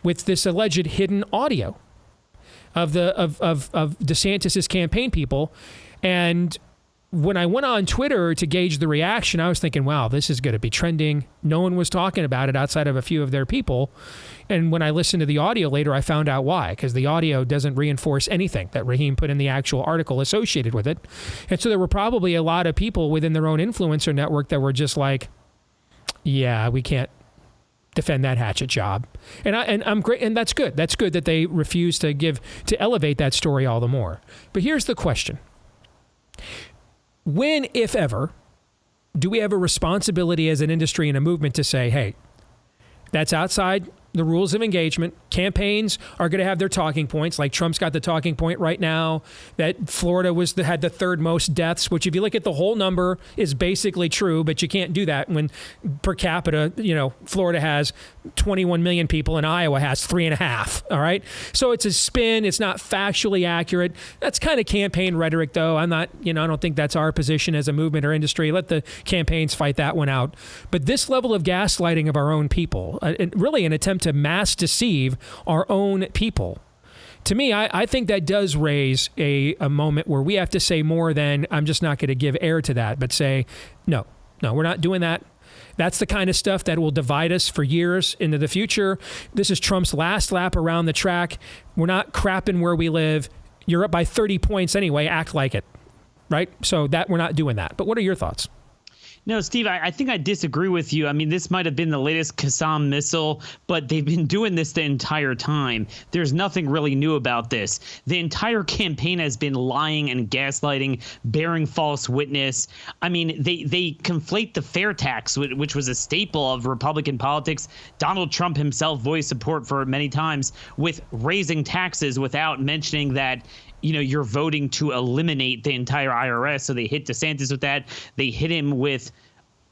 with this alleged hidden audio of DeSantis's campaign people. And when I went on Twitter to gauge the reaction, I was thinking, wow, this is going to be trending. No one was talking about it outside of a few of their people. And when I listened to the audio later, I found out why, because the audio doesn't reinforce anything that Raheem put in the actual article associated with it. And so there were probably a lot of people within their own influencer network that were just like, yeah, we can't defend that hatchet job. And I'm great, and that's good. That's good that they refuse to elevate that story all the more. But here's the question. When, if ever, do we have a responsibility as an industry and a movement to say, hey, that's outside the rules of engagement? Campaigns are going to have their talking points, like Trump's got the talking point right now that Florida had the third most deaths, which if you look at the whole number is basically true, but you can't do that when per capita, Florida has 21 million people and Iowa has 3.5. All right. So it's a spin. It's not factually accurate. That's kind of campaign rhetoric, though. I don't think that's our position as a movement or industry. Let the campaigns fight that one out. But this level of gaslighting of our own people, really an attempt to mass deceive our own people. To me, I think that does raise a moment where we have to say more than I'm just not going to give air to that, but say, no, we're not doing that. That's the kind of stuff that will divide us for years into the future. This is Trump's last lap around the track. We're not crapping where we live. You're up by 30 points anyway. Act like it, right? So that we're not doing that. But what are your thoughts? No, Steve, I think I disagree with you. I mean, this might have been the latest Qassam missile, but they've been doing this the entire time. There's nothing really new about this. The entire campaign has been lying and gaslighting, bearing false witness. I mean, they conflate the fair tax, which was a staple of Republican politics. Donald Trump himself voiced support for it many times, with raising taxes without mentioning that you're voting to eliminate the entire IRS. So they hit DeSantis with that. They hit him with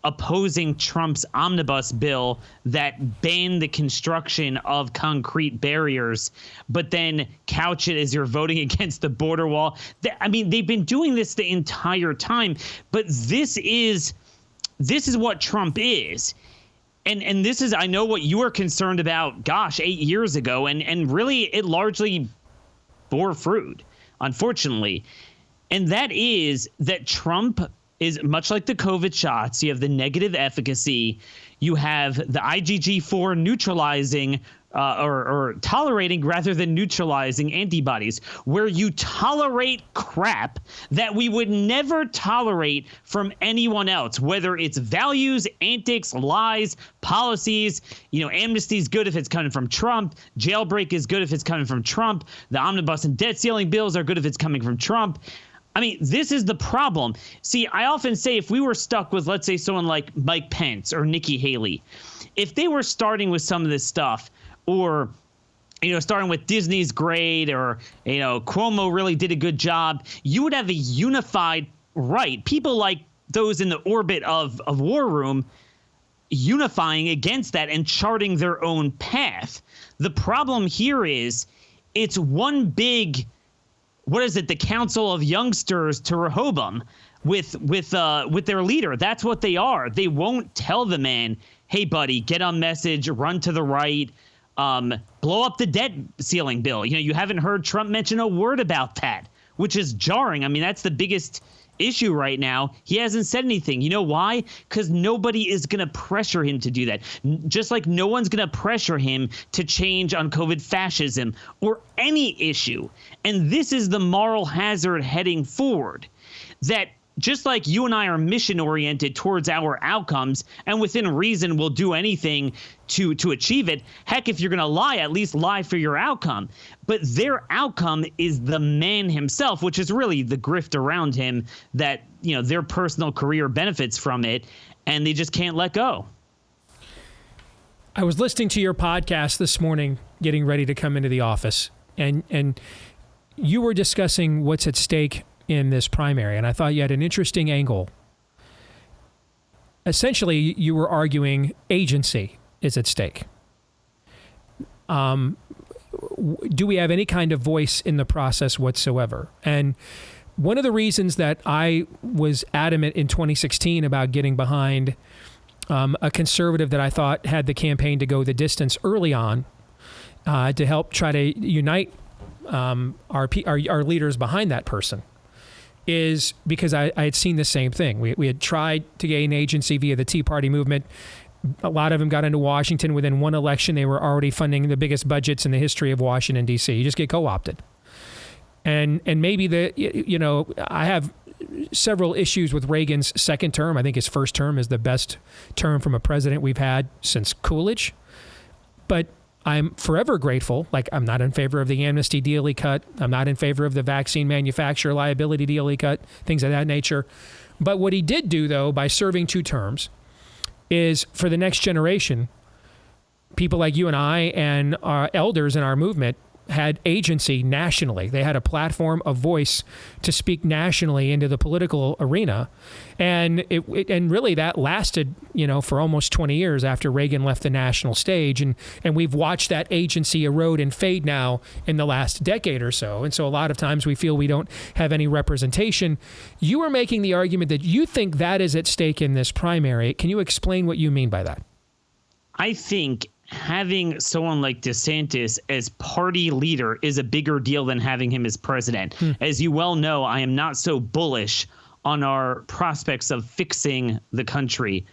opposing Trump's omnibus bill that banned the construction of concrete barriers, but then couch it as you're voting against the border wall. I mean, they've been doing this the entire time, but this is what Trump is. And this is, I know what you were concerned about, 8 years ago, and really it largely bore fruit, unfortunately. And that is that Trump is much like the COVID shots. You have the negative efficacy. You have the IgG4 neutralizing or tolerating rather than neutralizing antibodies, where you tolerate crap that we would never tolerate from anyone else, whether it's values, antics, lies, policies. Amnesty is good if it's coming from Trump. Jailbreak is good if it's coming from Trump. The omnibus and debt ceiling bills are good if it's coming from Trump. I mean, this is the problem. See, I often say if we were stuck with, let's say, someone like Mike Pence or Nikki Haley, if they were starting with some of this stuff, or, starting with Disney's great, or, Cuomo really did a good job, you would have a unified right. People like those in the orbit of War Room unifying against that and charting their own path. The problem here is it's one big, what is it, the Council of Youngsters to Rehoboam with their leader. That's what they are. They won't tell the man, hey, buddy, get on message, run to the right, blow up the debt ceiling bill. You haven't heard Trump mention a word about that, which is jarring. I mean, that's the biggest issue right now. He hasn't said anything. You know why? Because nobody is going to pressure him to do that. Just like no one's going to pressure him to change on COVID fascism or any issue. And this is the moral hazard heading forward, that just like you and I are mission oriented towards our outcomes and within reason will do anything to achieve it. Heck, if you're going to lie, at least lie for your outcome. But their outcome is the man himself, which is really the grift around him that, their personal career benefits from it, and they just can't let go. I was listening to your podcast this morning, getting ready to come into the office, and you were discussing what's at stake in this primary, and I thought you had an interesting angle. Essentially, you were arguing agency is at stake. Do we have any kind of voice in the process whatsoever? And one of the reasons that I was adamant in 2016 about getting behind a conservative that I thought had the campaign to go the distance early on to help try to unite our leaders behind that person is because I had seen the same thing. We had tried to gain agency via the Tea Party movement. A lot of them got into Washington within one election. They were already funding the biggest budgets in the history of Washington, D.C. You just get co-opted. And maybe I have several issues with Reagan's second term. I think his first term is the best term from a president we've had since Coolidge. But I'm forever grateful. Like, I'm not in favor of the amnesty deal he cut. I'm not in favor of the vaccine manufacturer liability deal he cut, things of that nature. But what he did do, though, by serving 2 terms, is for the next generation, people like you and I and our elders in our movement had agency nationally. They had a platform, a voice to speak nationally into the political arena. And and really that lasted, for almost 20 years after Reagan left the national stage. And we've watched that agency erode and fade now in the last decade or so. And so a lot of times we feel we don't have any representation. You are making the argument that you think that is at stake in this primary. Can you explain what you mean by that? I think having someone like DeSantis as party leader is a bigger deal than having him as president. As you well know, I am not so bullish on our prospects of fixing the country.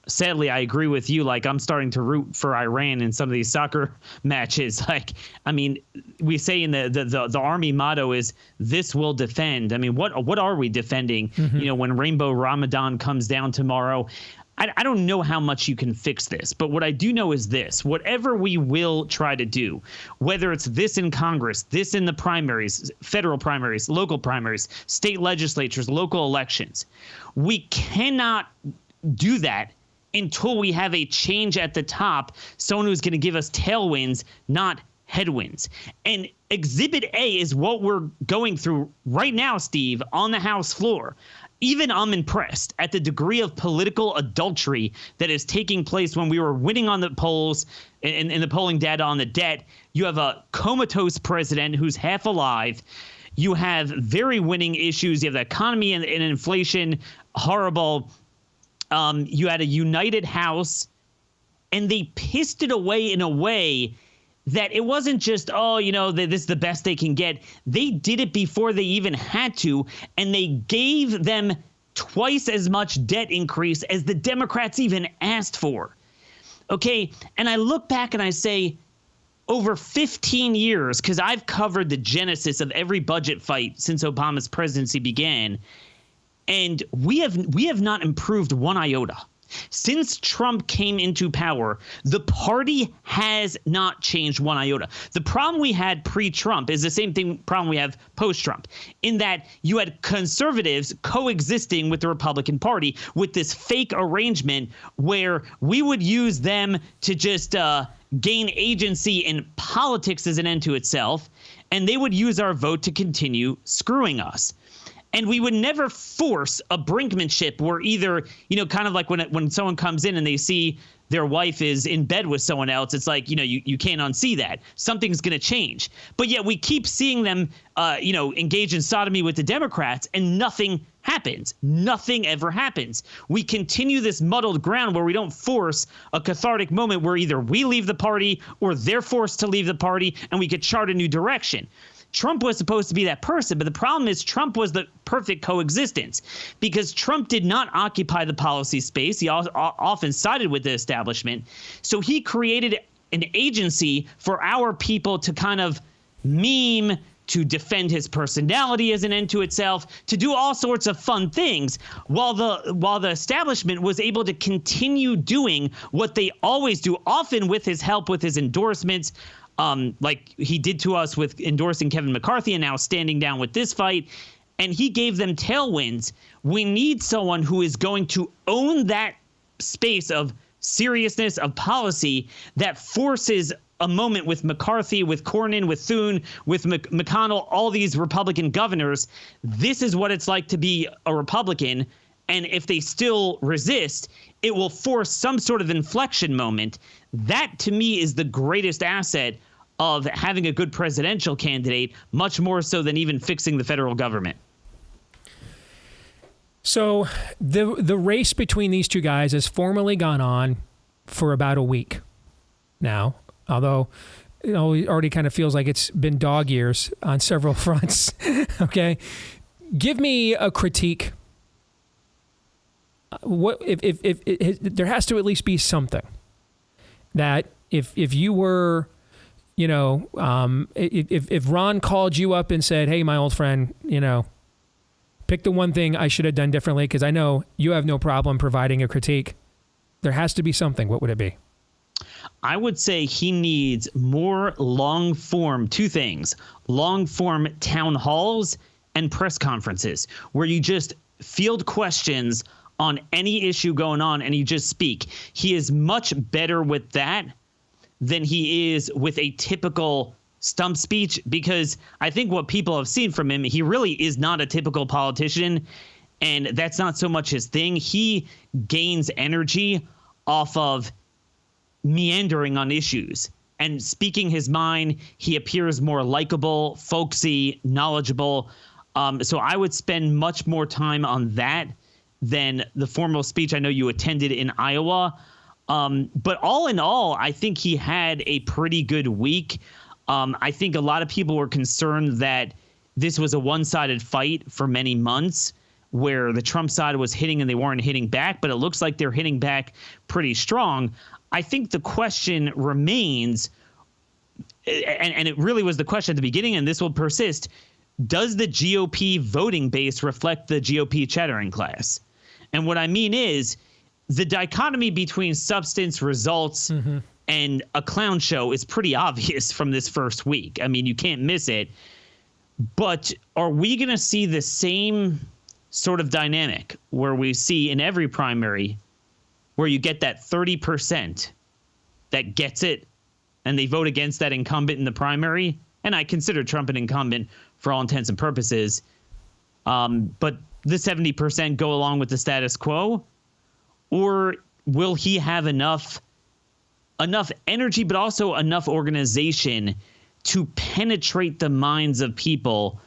Sadly, I agree with you. Like, I'm starting to root for Iran in some of these soccer matches. Like, I mean, we say in the Army motto is "This will defend." I mean, what are we defending? When Rainbow Ramadan comes down tomorrow. I don't know how much you can fix this, but what I do know is this: whatever we will try to do, whether it's this in Congress, this in the primaries, federal primaries, local primaries, state legislatures, local elections, we cannot do that until we have a change at the top, someone who's going to give us tailwinds, not headwinds. And Exhibit A is what we're going through right now, Steve, on the House floor. Even I'm impressed at the degree of political adultery that is taking place when we were winning on the polls and the polling data on the debt. You have a comatose president who's half alive. You have very winning issues. You have the economy and inflation, horrible. You had a united House, and they pissed it away in a way that it wasn't just, this is the best they can get. They did it before they even had to, and they gave them twice as much debt increase as the Democrats even asked for. Okay, and I look back and I say, over 15 years, because I've covered the genesis of every budget fight since Obama's presidency began, and we have not improved one iota. Since Trump came into power, the party has not changed one iota. The problem we had pre-Trump is the same problem we have post-Trump, in that you had conservatives coexisting with the Republican Party with this fake arrangement where we would use them to just gain agency in politics as an end to itself, and they would use our vote to continue screwing us. And we would never force a brinkmanship where either, kind of like when someone comes in and they see their wife is in bed with someone else, it's like, you can't unsee that. Something's going to change. But yet we keep seeing them, engage in sodomy with the Democrats, and nothing happens. Nothing ever happens. We continue this muddled ground where we don't force a cathartic moment where either we leave the party or they're forced to leave the party, and we could chart a new direction. Trump was supposed to be that person, but the problem is Trump was the perfect coexistence because Trump did not occupy the policy space. He often sided with the establishment. So he created an agency for our people to kind of meme, to defend his personality as an end to itself, to do all sorts of fun things, while the establishment was able to continue doing what they always do, often with his help, with his endorsements, like he did to us with endorsing Kevin McCarthy and now standing down with this fight. And he gave them tailwinds. We need someone who is going to own that space of seriousness, of policy, that forces a moment with McCarthy, with Cornyn, with Thune, with McConnell, all these Republican governors. This is what it's like to be a Republican. And if they still resist, it will force some sort of inflection moment. That, to me, is the greatest asset of having a good presidential candidate, much more so than even fixing the federal government. So the race between these two guys has formally gone on for about a week now, although it already kind of feels like it's been dog years on several fronts. Okay. Give me a critique. What if there has to at least be something that if you were, if Ron called you up and said, "Hey, my old friend, pick the one thing I should have done differently," because I know you have no problem providing a critique. There has to be something. What would it be? I would say he needs more long form, two things, long form town halls and press conferences where you just field questions on any issue going on and you just speak. He is much better with that than he is with a typical stump speech, because I think what people have seen from him, he really is not a typical politician, and that's not so much his thing. He gains energy off of meandering on issues and speaking his mind. He appears more likable, folksy, knowledgeable. So I would spend much more time on that than the formal speech I know you attended in Iowa. But all in all, I think he had a pretty good week. I think a lot of people were concerned that this was a one-sided fight for many months where the Trump side was hitting and they weren't hitting back, but it looks like they're hitting back pretty strong. I think the question remains, and it really was the question at the beginning, and this will persist, does the GOP voting base reflect the GOP chattering class? And what I mean is the dichotomy between substance, results, and a clown show is pretty obvious from this first week. I mean, you can't miss it. But are we going to see the same sort of dynamic where we see in every primary where you get that 30% that gets it and they vote against that incumbent in the primary? And I consider Trump an incumbent for all intents and purposes. But the 70% go along with the status quo? Or will he have enough energy, but also enough organization to penetrate the minds of people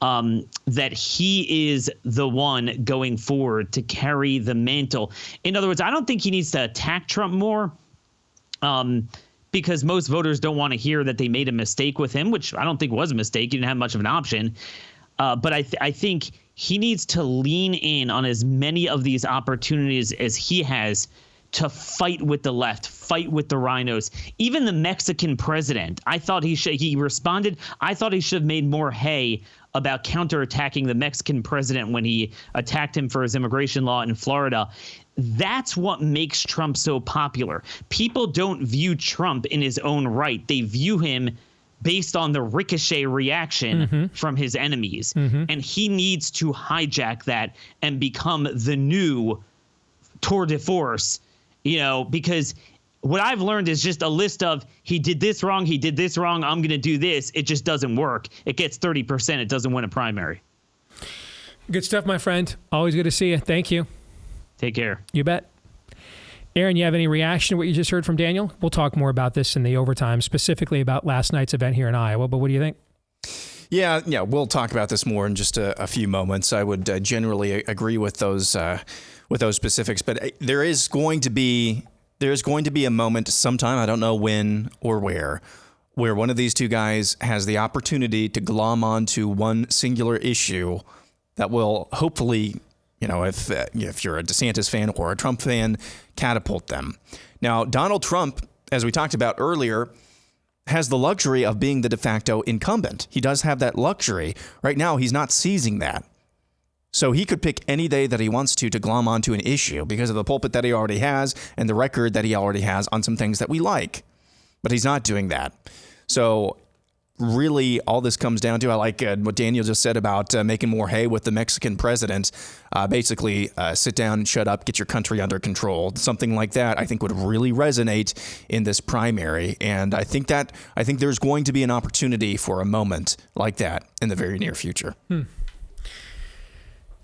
that he is the one going forward to carry the mantle? In other words, I don't think he needs to attack Trump more because most voters don't want to hear that they made a mistake with him, which I don't think was a mistake. He didn't have much of an option. But I think he needs to lean in on as many of these opportunities as he has to fight with the left, fight with the rhinos. Even the Mexican president, I thought he responded. I thought he should have made more hay about counterattacking the Mexican president when he attacked him for his immigration law in Florida. That's what makes Trump so popular. People don't view Trump in his own right. They view him based on the ricochet reaction from his enemies. And he needs to hijack that and become the new tour de force, because what I've learned is just a list of he did this wrong, I'm going to do this. It just doesn't work. It gets 30%. It doesn't win a primary. Good stuff, my friend. Always good to see you. Thank you. Take care. You bet. Aaron, you have any reaction to what you just heard from Daniel? We'll talk more about this in the overtime, specifically about last night's event here in Iowa, but what do you think? Yeah, we'll talk about this more in just a few moments. I would generally agree with those specifics, but there's going to be a moment sometime, I don't know when or where one of these two guys has the opportunity to glom onto one singular issue that will hopefully, if you're a DeSantis fan or a Trump fan, catapult them. Now, Donald Trump, as we talked about earlier, has the luxury of being the de facto incumbent. He does have that luxury. Right now, he's not seizing that. So he could pick any day that he wants to glom onto an issue because of the pulpit that he already has and the record that he already has on some things that we like. But he's not doing that. So really, all this comes down to, I like what Daniel just said about making more hay with the Mexican president. Basically, sit down and shut up, get your country under control. Something like that, I think, would really resonate in this primary. And I think there's going to be an opportunity for a moment like that in the very near future.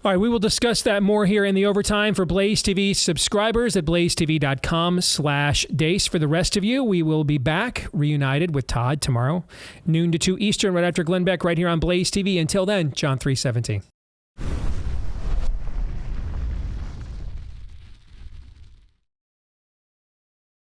All right, we will discuss that more here in the overtime. For Blaze TV subscribers at blazetv.com/Deace. For the rest of you, we will be back reunited with Todd tomorrow, noon to 2 Eastern, right after Glenn Beck, right here on Blaze TV. Until then, John 3:17.